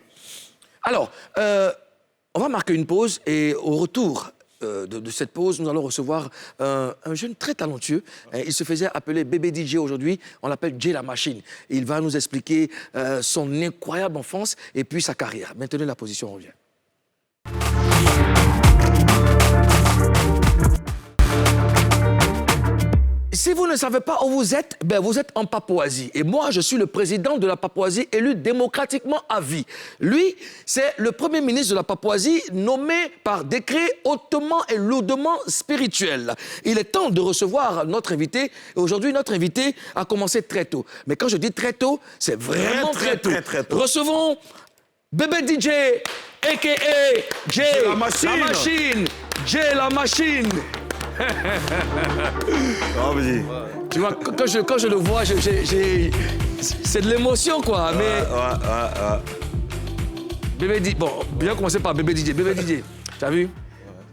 Alors, on va marquer une pause et au retour, de cette pause, nous allons recevoir un jeune très talentueux. Il se faisait appeler bébé DJ aujourd'hui. On l'appelle Jay la machine. Il va nous expliquer son incroyable enfance et puis sa carrière. Maintenez la position, on revient. Si vous ne savez pas où vous êtes, ben vous êtes en Papouasie. Et moi, je suis le président de la Papouasie, élu démocratiquement à vie. Lui, c'est le premier ministre de la Papouasie, nommé par décret hautement et lourdement spirituel. Il est temps de recevoir notre invité. Et aujourd'hui, notre invité a commencé très tôt. Mais quand je dis très tôt, c'est vraiment très tôt. Recevons bébé DJ, a.k.a. Jay la machine. Jay la machine. Ah, vas-y. Tu vois, quand je le vois, c'est de l'émotion, quoi. Mais bébé DJ, bon, bien commencer par bébé DJ. Bébé DJ, tu as vu?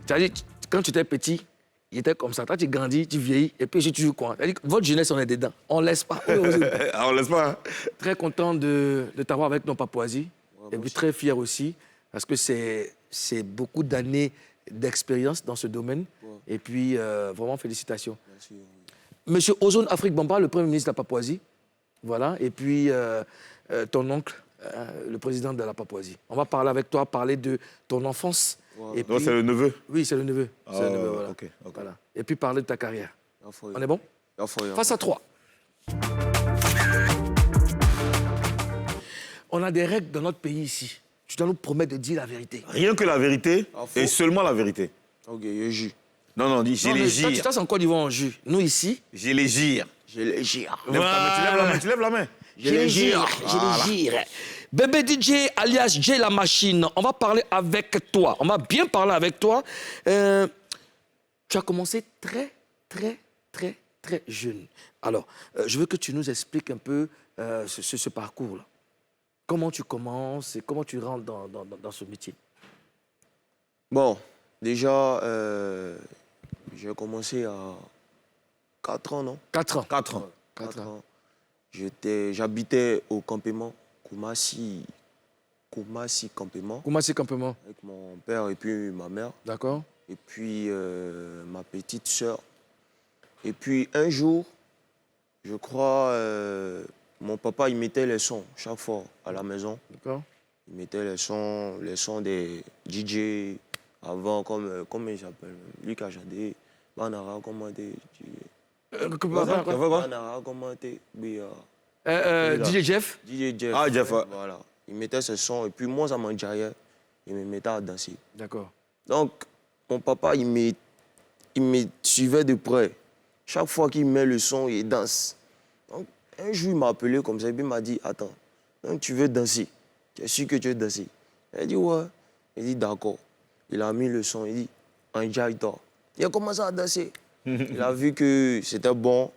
Tu as dit, quand tu étais petit, il était comme ça. Toi, tu grandis, tu vieillis, et puis j'ai toujours quoi? Tu as dit, votre jeunesse, on est dedans. On ne laisse pas. On laisse pas. Très content de t'avoir avec nos Papouasies. Et puis très fier aussi, parce que c'est beaucoup d'années d'expérience dans ce domaine. Et puis, vraiment, félicitations. Merci. Monsieur Ozone Afrique Bamba, le Premier ministre de la Papouasie. Voilà. Et puis, ton oncle, le président de la Papouasie. On va parler avec toi, parler de ton enfance. Ouais. Et puis, C'est le neveu. oui, c'est le neveu. C'est le neveu, voilà. Ok. Voilà. Et puis, parler de ta carrière. Enfin, On est bon? Face à 3. On a des règles dans notre pays ici. Tu dois nous promettre de dire la vérité. Rien que la vérité et seulement la vérité. Ok, je jure. Non, dis, j'ai les Toi, gires. tu en Côte d'Ivoire en jus. Nous, ici, J'ai les gires. Je les gire. Tu lèves la main. j'ai les gires. Bébé DJ alias Jay la machine, on va parler avec toi. On va bien parler avec toi. Tu as commencé très jeune. Alors, je veux que tu nous expliques un peu ce parcours-là. Comment tu commences et comment tu rentres dans ce métier? Bon, déjà, j'ai commencé à 4 ans, non? 4 ans. 4 ans. 4 ans. J'habitais au campement, Koumassi campement, Comment c'est campement? avec mon père et puis ma mère, D'accord. et puis ma petite sœur. Et puis un jour, je crois, mon papa, il mettait les sons chaque fois à la maison. D'accord. Il mettait les sons des DJ avant, comment il s'appelle? Lucas Jadé, Banara, comment t'es? Banara, comment t'es? DJ Jeff? DJ Jeff. Ah, Jeff, ouais. Voilà. Il mettait ses sons et puis moi, ça m'enjaillait. Il me mettait à danser. D'accord. Donc, mon papa, il me suivait de près. Chaque fois qu'il met le son, il danse. Donc, un jour, il m'a appelé comme ça et puis il m'a dit, attends, donc tu veux danser? Tu es sûr que tu veux danser? Il dit, ouais. Il dit, d'accord. Il a mis le son, il dit, enjaille-toi. Il a commencé à danser. Il a vu que c'était bon.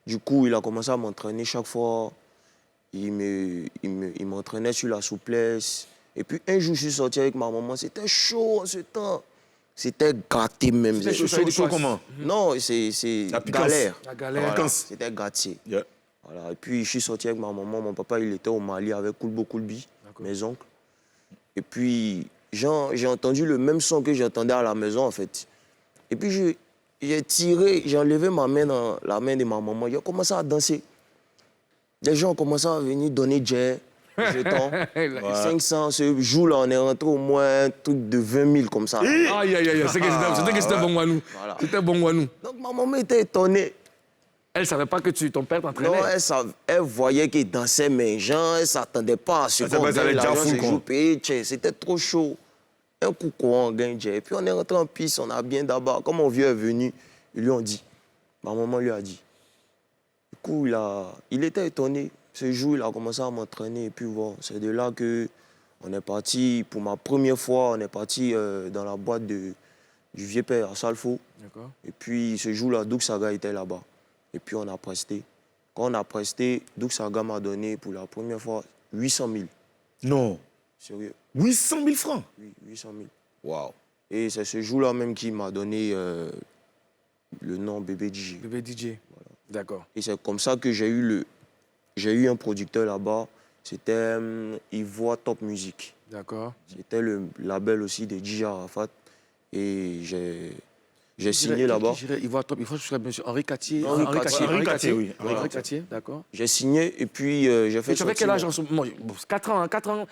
Du coup, il a commencé à m'entraîner chaque fois. Il m'entraînait sur la souplesse. Et puis, un jour, je suis sorti avec ma maman. C'était chaud en ce temps. C'était gâté même. C'était chaud comment? Non, c'est La piquance. galère. La galère. Voilà, c'était gâté. Yeah. Voilà. Et puis, je suis sorti avec ma maman. Mon papa, il était au Mali avec Koulbo Koulbi, mes oncles. Et puis, j'ai entendu le même son que j'entendais à la maison, en fait. Et puis, j'ai tiré, j'ai enlevé ma main dans la main de ma maman. J'ai commencé à danser. Les gens ont commencé à venir donner jet, jetons. 500, ce jour-là, on est rentré au moins un truc de 20 000 comme ça. Aïe, c'était que c'était bon à nous. Voilà. C'était bon à nous. Donc, ma maman était étonnée. Elle ne savait pas que ton père t'entraînait. Non, elle voyait qu'il dansait, mais gens, elle ne s'attendait pas à ce qu'on gagne l'argent ce jour payé. C'était trop chaud. Un coup courant, on gagne. Et puis on est rentré en piste, on a bien d'abord. Comme mon vieux est venu, ils lui ont dit. Ma maman lui a dit. Du coup, il était étonné. Ce jour, il a commencé à m'entraîner. Et puis bon, c'est de là qu'on est parti. Pour ma première fois, on est parti dans la boîte du vieux père à Salfo. D'accord. Et puis ce jour-là, Douk Saga était là-bas. Et puis on a presté. Quand on a presté, Douk Saga m'a donné pour la première fois 800 000. Non. Sérieux? 800 000 francs. Oui, 800 000. Waouh. Et c'est ce jour-là même qui m'a donné le nom Bébé DJ. Bébé DJ. Voilà. D'accord. Et c'est comme ça que j'ai eu un producteur là-bas. C'était Ivoire Top Music. D'accord. C'était le label aussi de DJ Arafat. Et j'ai signé là-bas. Il voit top, il faut que monsieur Henri Cattier. Henri Cattier, oui. Henri Cattier, d'accord. J'ai signé et puis j'ai fait Et tu avais sortir... quel âge en ce moment? 4 ans, hein, 4 ans.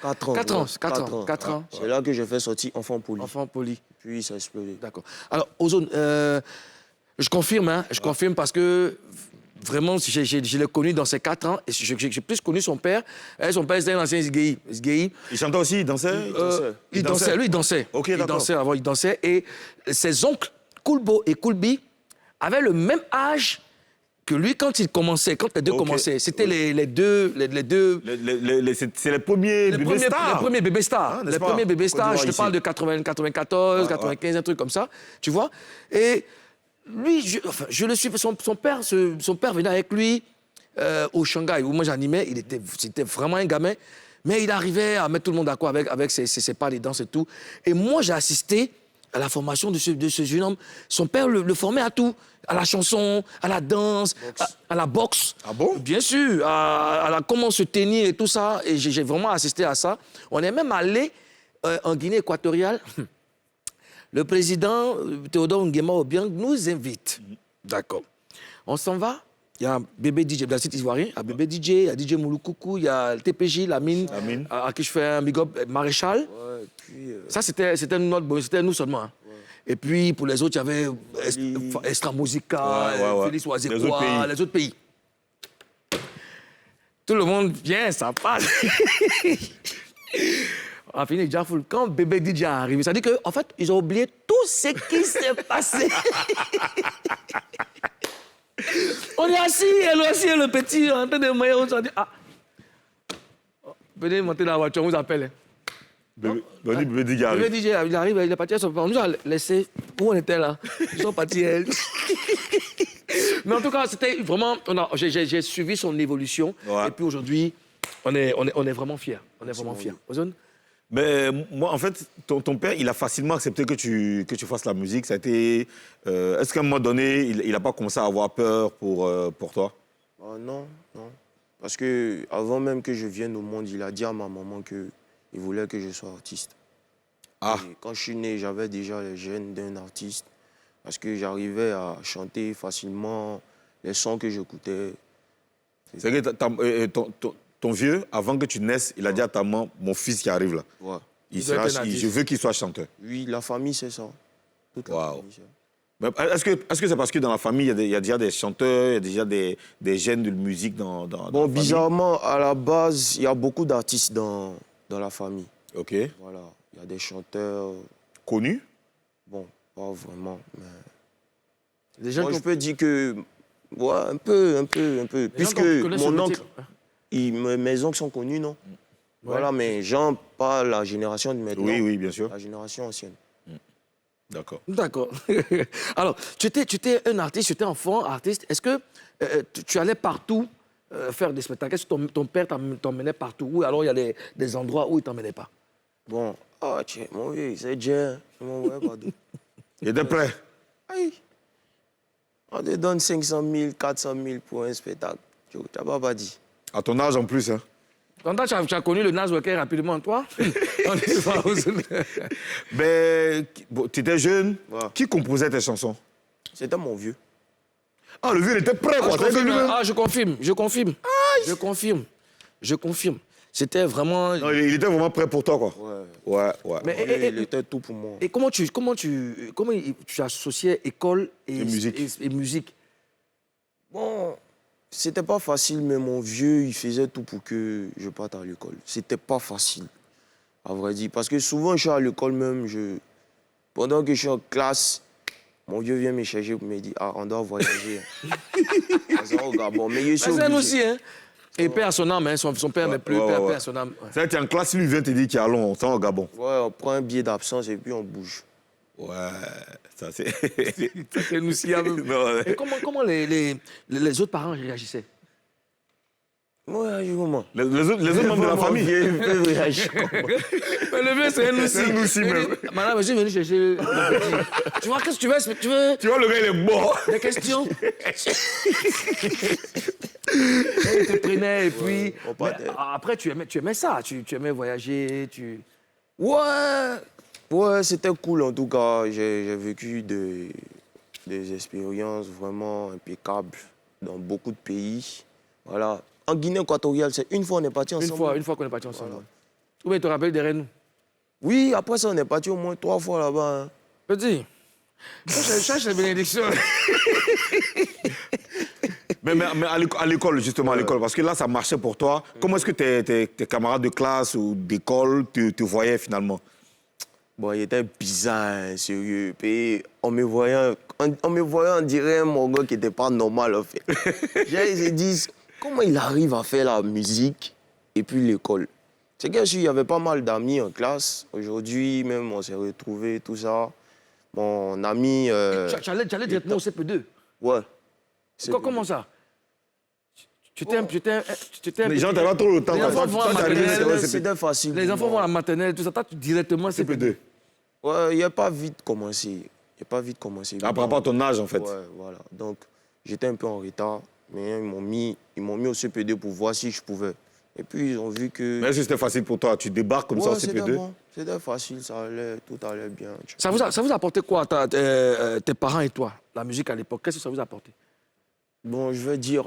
4 ans. C'est là que j'ai fait sortir Enfant Poli. Enfant poli. Puis ça a explosé. D'accord. Alors, Ozone, je confirme, hein, je confirme parce que vraiment, je l'ai connu dans ces 4 ans et j'ai plus connu son père. Son père, c'était un ancien SGI. Il chantait aussi, il dansait Il dansait, lui, il dansait. Ok, il d'accord. dansait avant, il dansait. Et ses oncles, Coolbo et Coolby, avaient le même âge que lui quand ils commençaient, quand les deux Ok. commençaient. C'était les deux... C'est les premiers bébés stars. Les premiers bébés stars. Ah, n'est-ce Les pas? premiers bébés Côte stars, je te d'Ivoire parle de 80, 94, 95, un truc comme ça, tu vois. Et lui, je le suis, son père venait avec lui au Shanghai, où moi j'animais, c'était vraiment un gamin, mais il arrivait à mettre tout le monde d'accord avec ses pas, les danses et tout. Et moi, j'ai assisté à la formation de ce jeune homme. Son père le formait à tout, à la chanson, à la danse, à la boxe. Ah bon? Bien sûr, comment se tenir et tout ça. Et j'ai vraiment assisté à ça. On est même allé en Guinée équatoriale. Le président Théodore Nguema Obiang nous invite. D'accord. On s'en va. Il y a Bébé DJ, dans le site ivoirien, il y a Bébé DJ, il y a DJ Mouloukoukou, il y a le TPJ, Lamine, à qui je fais un big up, Maréchal. Ouais, puis, Ça, c'était nous seulement. Hein. Et puis, pour les autres, il y avait Extra Musica, Ouais. Félix Les autres Oazekwa, pays. les autres pays. Tout le monde vient, ça passe. On a fini déjà full. Quand Bébé DJ est arrivé, ça dit qu'en fait, ils ont oublié tout ce qui s'est passé. On est assis, elle aussi, et le petit, en train de mailler, on s'est dit, ah, venez monter dans la voiture, on vous appelle. Hein. Bébé DJ arrive. Bébé DJ, il arrive, il est parti à son père. On nous a laissé où on était là. Ils sont partis, elle. Mais en tout cas, c'était vraiment... J'ai suivi son évolution. Ouais. Et puis aujourd'hui, on est vraiment fiers. On est vraiment fiers. Ozone? Mais moi, en fait, ton père, il a facilement accepté que tu fasses la musique. Ça a été... Est-ce qu'à un moment donné, il n'a pas commencé à avoir peur pour toi? Non. Parce que avant même que je vienne au monde, il a dit à ma maman qu'il voulait que je sois artiste. Ah. Et quand je suis né, j'avais déjà les gènes d'un artiste. Parce que j'arrivais à chanter facilement les sons que j'écoutais. C'est que ton vieux, avant que tu naisses, il a dit à ta maman, mon fils qui arrive là, Ouais. je veux qu'il soit chanteur. Oui, la famille, c'est ça. Toute la Waouh. famille, c'est ça. Mais est-ce que c'est parce que dans la famille, il y a déjà des chanteurs, il y a déjà des gènes de musique dans la famille? Bizarrement, à la base, il y a beaucoup d'artistes dans la famille. OK. Voilà. Il y a des chanteurs, Connu? bon, pas vraiment, mais... Les gens Moi, qui je ont- peux dire que... Ouais, un peu. les gens Puisque qui connaissent mon le oncle, métier. mes oncles sont connus, non? Voilà, mais genre pas la génération de maintenant. Oui, bien sûr. La génération ancienne. D'accord. D'accord. Alors, tu étais un artiste, tu étais enfant, artiste. Est-ce que tu allais partout faire des spectacles? Est-ce que ton père t'emmenait partout? Ou alors il y a des endroits où il t'emmenait pas? Bon, tiens, mon vieux, c'est Dieu. Je m'envoie partout. Il était prêt? Aïe. On te donne 500 000, 400 000 pour un spectacle. Tu n'as pas dit. À ton âge en plus, hein? Pendant que tu as connu le Nazwaker rapidement, toi? On y va. Mais tu étais jeune. Ouais. Qui composait tes chansons? C'était mon vieux. Ah, le vieux, il était prêt, quoi. Je confirme. C'était vraiment... Non, il était vraiment prêt pour toi, quoi. Ouais. Ouais. Mais, Il était tout pour moi. et comment tu associais école et musique? Bon, c'était pas facile, mais mon vieux, il faisait tout pour que je parte à l'école. C'était pas facile, à vrai dire. Parce que souvent, je suis à l'école même, pendant que je suis en classe, mon vieux vient me chercher pour me dire, on doit voyager. Ça, au Gabon. Mais je suis C'est un obligé. aussi, hein? Et père à son âme, hein? Son père n'est plus, père à son âme. Ouais. C'est vrai que tu es en classe, lui, il vient te dire qu'il y a long, on s'en va au Gabon. Ouais, on prend un billet d'absence et puis on bouge. Ouais, ça c'est... C'est nous aussi, hein, même. Non, ouais. Et comment les autres parents réagissaient? Ouais, je comment. Les autres membres de la famille. Mais le vieux, c'est un aussi. C'est un aussi, même. Madame, je suis venu chercher le petit. Tu vois, qu'est-ce que tu veux? Tu veux Tu vois, le gars, il est mort. des questions? Il te prenait et puis... on partait. Mais après, tu aimais ça. Tu aimais voyager, Ouais. Ouais, c'était cool en tout cas. J'ai vécu des expériences vraiment impeccables dans beaucoup de pays. Voilà. En Guinée équatoriale, c'est une fois on est parti ensemble. Une fois qu'on est parti ensemble. Voilà. Ou bien tu te rappelles derrière nous? Oui, après ça, on est parti au moins 3 fois là-bas. Hein. Petit, cherche la bénédiction. Mais à l'école, justement, à l'école, parce que là, ça marchait pour toi. Comment est-ce que tes camarades de classe ou d'école te voyaient finalement? Bon, il était bizarre, hein, sérieux. Puis on me voyait, on dirait un Mongo qui n'était pas normal, en fait. Ils se disent, comment il arrive à faire la musique et puis l'école? C'est que il y avait pas mal d'amis en classe. Aujourd'hui, même, on s'est retrouvés, tout ça. Mon ami... Tu allais directement au CP2? Ouais. Comment ça? Tu t'es Les gens, t'avais pas trop le temps. Les enfants vont à la maternelle. C'était facile. Les enfants vont à la maternelle, tout ça. Toi, directement CP2. Ouais, il n'a pas vite commencé. Ah, par rapport à ton âge, en fait. Ouais, voilà. Donc, j'étais un peu en retard, mais ils m'ont mis au CP2 pour voir si je pouvais. Et puis, ils ont vu que... Mais est-ce que c'était facile pour toi? Tu débarques comme ça au CP2? Bon. C'était facile, tout allait bien. Ça vous a apporté quoi, tes parents et toi, la musique à l'époque? Qu'est-ce que ça vous a apporté? Bon, je vais dire...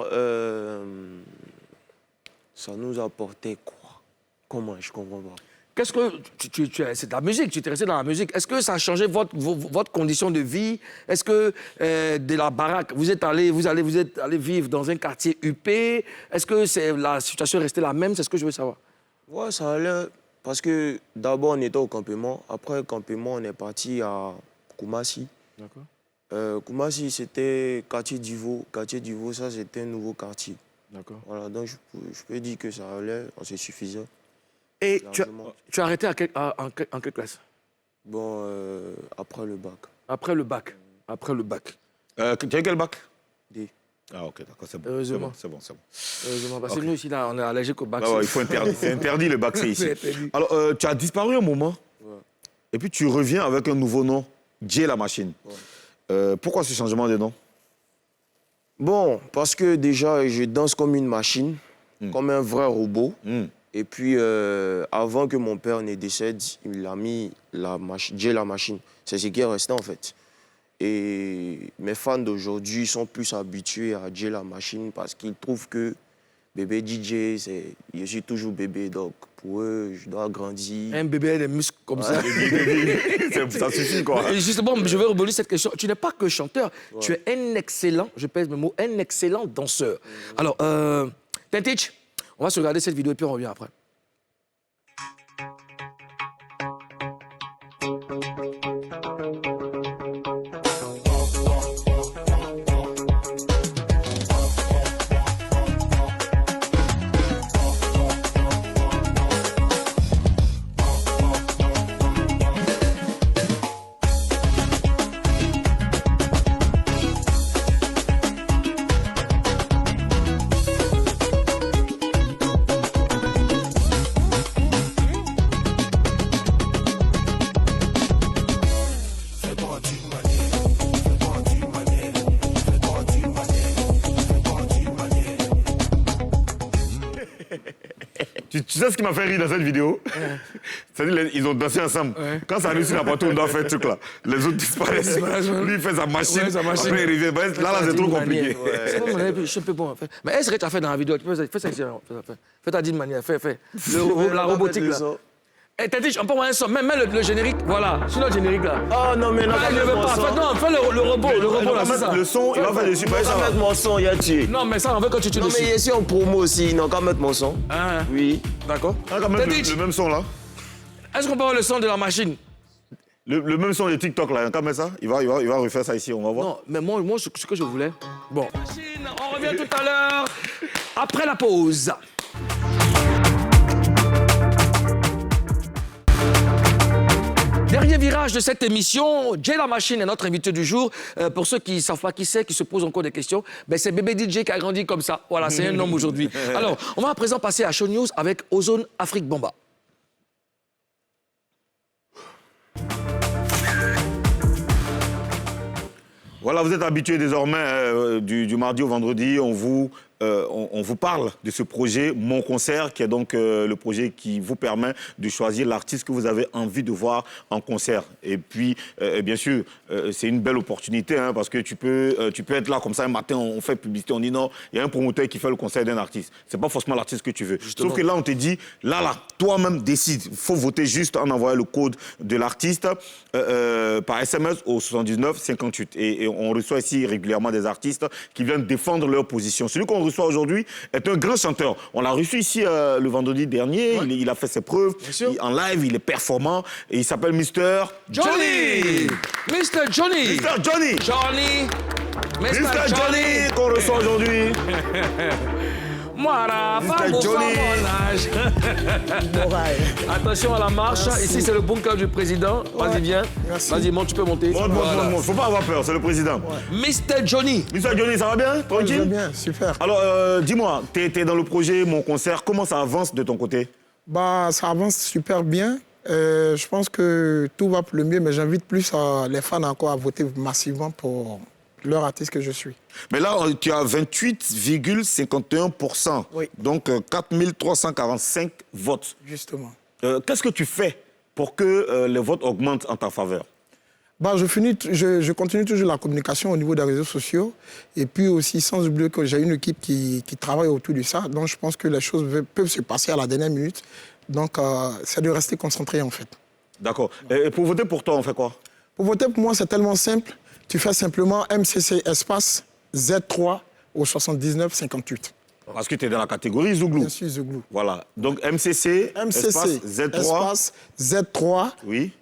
ça nous a apporté quoi? Comment? Je comprends pas. Qu'est-ce que c'est de la musique, tu t'es resté dans la musique. Est-ce que ça a changé votre condition de vie? Est-ce que de la baraque, vous êtes allé vivre dans un quartier huppé? Est-ce que la situation est restée la même? C'est ce que je veux savoir. Ouais, ça allait. Parce que d'abord, on était au campement. Après le campement, on est parti à Koumassi. D'accord. Koumassi, c'était quartier d'Ivo. Quartier d'Ivo, ça, c'était un nouveau quartier. D'accord. Voilà, donc je peux dire que ça allait, c'est suffisant. Et tu as arrêté en quelle classe? Bon, après le bac. Après le bac. Après le bac. Tu as eu quel bac? D. Ah, ok, d'accord, c'est bon. Heureusement. C'est bon. Heureusement, parce que nous, ici, là, on est allergique au bac. Ah ouais, il faut interdire. C'est interdit le bac, c'est ici. C'est interdit. Alors, tu as disparu un moment. Ouais. Et puis, tu reviens avec un nouveau nom, Jay la machine. Ouais. Pourquoi ce changement de nom? Bon, parce que déjà, je danse comme une machine, comme un vrai robot. Et puis, avant que mon père ne décède, il a mis Jay la machine. C'est ce qui est resté, en fait. Et mes fans d'aujourd'hui sont plus habitués à Jay la machine parce qu'ils trouvent que bébé DJ, je suis toujours bébé. Donc, pour eux, je dois grandir. Un bébé a des muscles comme ça. Ça suffit, quoi. Et justement, je vais rebondir cette question. Tu n'es pas que chanteur, tu es un excellent, je pèse mes mots, un excellent danseur. Alors, Tentich, on va se regarder cette vidéo et puis on revient après. Tu sais ce qui m'a fait rire dans cette vidéo? C'est-à-dire ils ont dansé ensemble. Quand ça arrive sur la poitrine, on doit faire ce truc là. Les autres disparaissent. Lui, il fait sa machine. Ouais, sa machine. Après, il revient. Là, c'est trop compliqué. C'est bon, je suis un peu bon. Mais est-ce que tu as fait dans la vidéo? Fais ça ici. Fais ta d'une manière. Fais. La robotique là. Eh, Tentich, on peut avoir un son. Même le générique. Voilà. Sur le générique là. Oh non, mais non, Ah, je veux pas. Fais le robot. Le robot là, c'est ça. Le son, il va faire dessus. On va mettre mon son, il y a tué. Non, mais ça, on veut quand tu Non, dessus. mais ici, on promo aussi. Non, quand mettre mon son. Hein, Oui. d'accord. Ah, quand même, Tentich, le même son là. est-ce qu'on peut avoir le son de la machine? Le même son de TikTok là. Quand même ça, il va refaire ça ici. On va voir. Non, mais moi ce que je voulais. Bon. Machine, on revient tout à l'heure. Après la pause. Dernier virage de cette émission, Jay la machine est notre invité du jour. Pour ceux qui ne savent pas qui c'est, qui se posent encore des questions, ben c'est bébé DJ qui a grandi comme ça. Voilà, c'est un homme aujourd'hui. Alors, on va à présent passer à Show News avec Ozone Afrique Bomba. Voilà, vous êtes habitués désormais du mardi au vendredi. On vous on vous parle de ce projet Mon Concert, qui est donc le projet qui vous permet de choisir l'artiste que vous avez envie de voir en concert. Et puis, bien sûr, c'est une belle opportunité, hein, parce que tu peux être là comme ça un matin, on fait publicité, on dit non, il y a un promoteur qui fait le concert d'un artiste. C'est pas forcément l'artiste que tu veux. Justement. Sauf que là, on te dit, là, toi-même décide. Il faut voter juste en envoyant le code de l'artiste par SMS au 79 58. Et on reçoit ici régulièrement des artistes qui viennent défendre leur position. Celui qu'on reçoit aujourd'hui est un grand chanteur. On l'a reçu ici le vendredi dernier. Ouais. Il a fait ses preuves. En live, il est performant. Et il s'appelle Mr. Johnny. Mr. Johnny. Mr. Johnny. Mr. Johnny qu'on reçoit aujourd'hui. Voilà, attention à la marche. Merci. Ici, c'est le bunker du président. Vas-y, viens. Merci. Vas-y, monte, tu peux monter. Monte. Faut pas avoir peur, c'est le président. Mr. Johnny. Mr. Johnny, ça va bien? Tranquille? Ça va bien, super. Alors, dis-moi, t'es dans le projet Mon Concert. Comment ça avance de ton côté? Bah, ça avance super bien. Je pense que tout va pour le mieux, mais j'invite plus les fans encore à voter massivement pour leur artiste que je suis. Mais là, tu as 28,51%. Oui. Donc, 4345 votes. Justement. Qu'est-ce que tu fais pour que les votes augmentent en ta faveur? Bah, je continue toujours la communication au niveau des réseaux sociaux. Et puis aussi, sans oublier que j'ai une équipe qui travaille autour de ça. Donc, je pense que les choses peuvent se passer à la dernière minute. Donc, c'est de rester concentré, en fait. D'accord. Et pour voter pour toi, on fait quoi? Pour voter pour moi, c'est tellement simple. Tu fais simplement MCC espace Z3 au 79 58. Parce que tu es dans la catégorie Zouglou. Bien sûr, Zouglou. Voilà. Donc MCC espace Z3. Espace Z3 oui.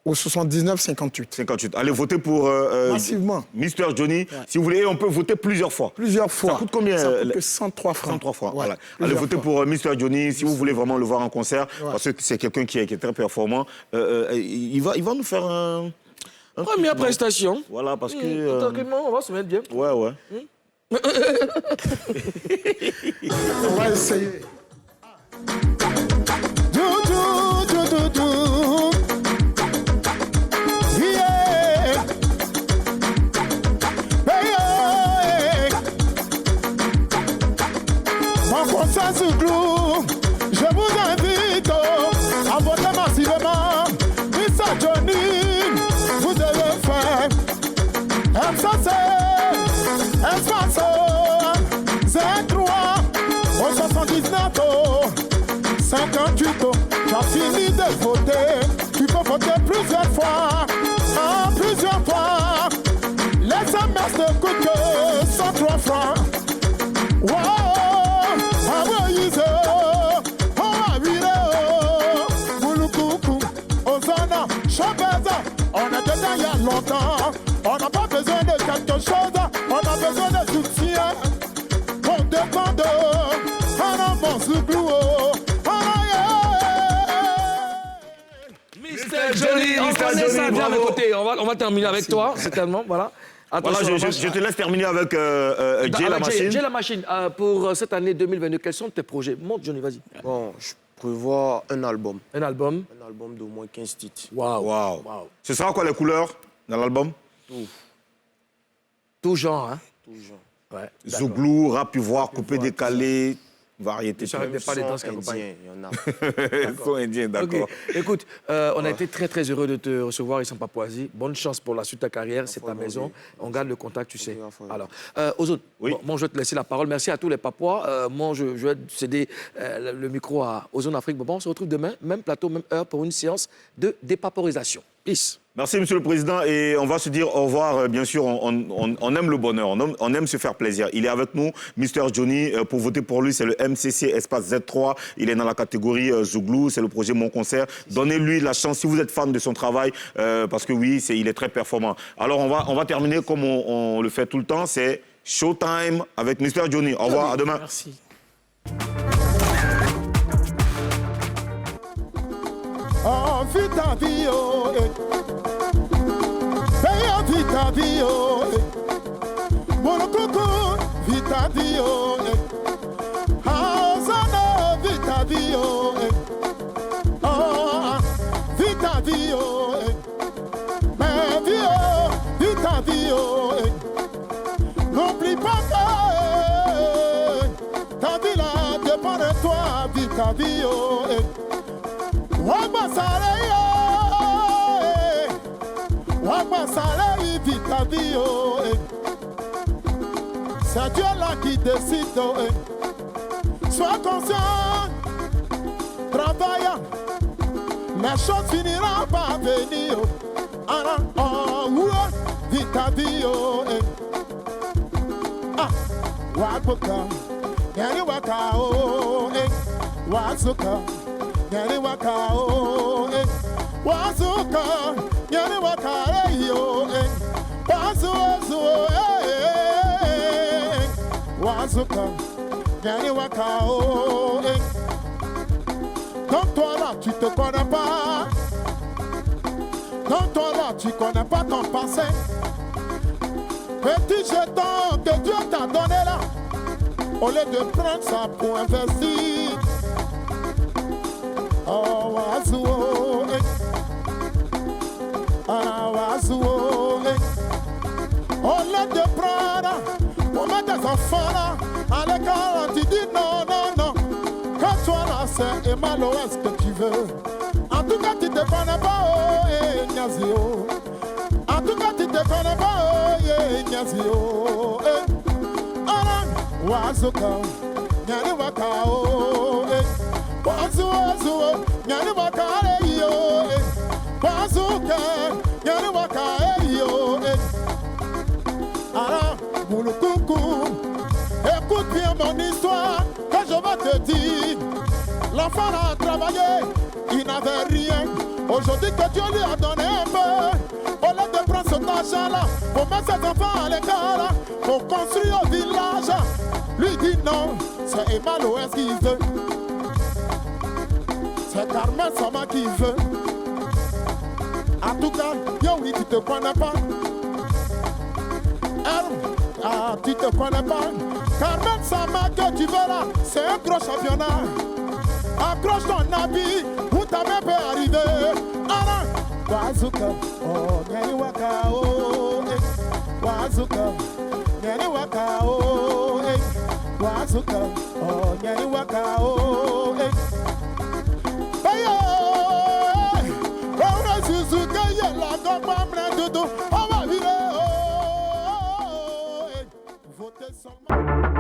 au 79 58. 58. Allez voter pour massivement. Mr. Johnny. Ouais. Si vous voulez, on peut voter plusieurs fois. Plusieurs fois. Ça coûte combien? Ça coûte que 103 francs. 103 francs. Ouais. Voilà. Allez voter pour Mr. Johnny si vous voulez vraiment le voir en concert. Ouais. Parce que c'est quelqu'un qui est très performant. Il va nous faire un première prestation. Voilà, parce que... Tranquillement, on va se mettre bien. Ouais. On va essayer. Yeah. Mon concert Zouglou, je vous invite à voter massivement. Mr. Johnny, vous devez faire MCC, espace Z3 au 79 58. Tu as fini de voter, tu peux voter plusieurs fois, plusieurs fois. Les SMS ne coûtent que 103 francs. Wow, on est dedans il y a longtemps. On n'a pas besoin de quelque chose, on a besoin de soutien. On demande un bon Zouglou. Mr. Johnny, on connaît ça bien à mes côtés. On va terminer avec toi, certainement. Voilà. Attention, voilà, je te laisse terminer avec Jay la machine. Jay la machine, pour cette année 2022, quels sont tes projets? Monte, Johnny, vas-y. Bon, je prévois un album. Un album? Un album d'au moins 15 titres. Waouh. Ce sera quoi les couleurs dans l'album? Tout genre, hein? Tout genre. Ouais. Zouglou, rap, ivoire, coupé, décalé, variété. Je ne pas les danses qui accompagnent. Il y en a. Son indien, d'accord. Okay. Écoute, on a été très, très heureux de te recevoir ici en Papouasie. Bonne chance pour la suite de ta carrière. C'est ta maison. On garde le contact, tu sais. Alors, aux autres, oui. Moi, je vais te laisser la parole. Merci à tous les Papouas. Moi, je vais céder le micro à Ozone Afrique. Bon, on se retrouve demain, même plateau, même heure, pour une séance de dépaporisation. Peace. Merci, Monsieur le Président. Et on va se dire au revoir. Bien sûr, on aime le bonheur, on aime se faire plaisir. Il est avec nous, Mr. Johnny. Pour voter pour lui, c'est le MCC espace Z3. Il est dans la catégorie Zouglou. C'est le projet Mon Concert. Donnez-lui la chance si vous êtes fan de son travail, parce que oui, il est très performant. Alors, on va terminer comme on le fait tout le temps. C'est Showtime avec Mr. Johnny. Au revoir, à demain. Merci. Oh, vita bio, Beya vita bio, Monokoko vita bio, Hazana vita bio, oh, vita bio, mais bio, vita bio, n'oublie pas que dépend de toi, vis ta vie, oh, eh. Vis ta vie, oh, eh. C'est Dieu là qui décide, oh, eh. Sois conscient, travaillant, les choses finiront par venir, oh. Ah, oh, ouais. Vis ta vie, oh, eh. Ah, wabuka, yari waka, oh, eh. Wazuka, yari waka, oh, eh. Wazuka, yari waka, eh, yo, eh. Wazuzu, eh. Wazuka, yari waka, oh, eh. Donc toi là, tu te connais pas. Donc toi là, tu connais pas ton passé. Petit jeton que Dieu t'a donné là, au lieu de prendre ça pour investir. Oh, wazuo, eh. Ah, wazuo, eh. Au lieu de prendre pour mettre tes enfants là à l'école, tu dis non, non, non. Que toi là, c'est Emmanuel Ouest que tu veux. En tout cas, tu te connais pas, oh, eh, Nyazio. En tout cas, tu te connais pas, oh, yeah, Nyazio, eh. Ah, wazuka, nyani waka, oh, eh. Wazuo, nyani waka, eh, yo, eh. Wazuka, nyani waka, eh, yo, eh. Ah, moulukoukou, écoute bien mon histoire, que je vais te dire. L'enfant a travaillé, il n'avait rien. Aujourd'hui que Dieu lui a donné un peu, au lieu de prendre cet argent-là pour mettre ses enfants à l'école, pour construire au village, lui dit non, c'est Emmanuel qui veut. C'est Carmen Sama qui veut. En tout cas, yo oui, tu te connais pas. Ah, tu te connais pas. Carmen Sama que tu veux là, c'est un gros championnat. Accroche ton habit, où ta main peut arriver. Ah, Wazuka, oh, nyani waka, oh, eh. Wazuka, nyani waka, oh, eh. Wazuka, oh, nyani waka, oh, eh. Bayo, oh, Suzuka, yela, gomba, mna, dudu, oh, wa, vile, oh, eh. Votez seulement.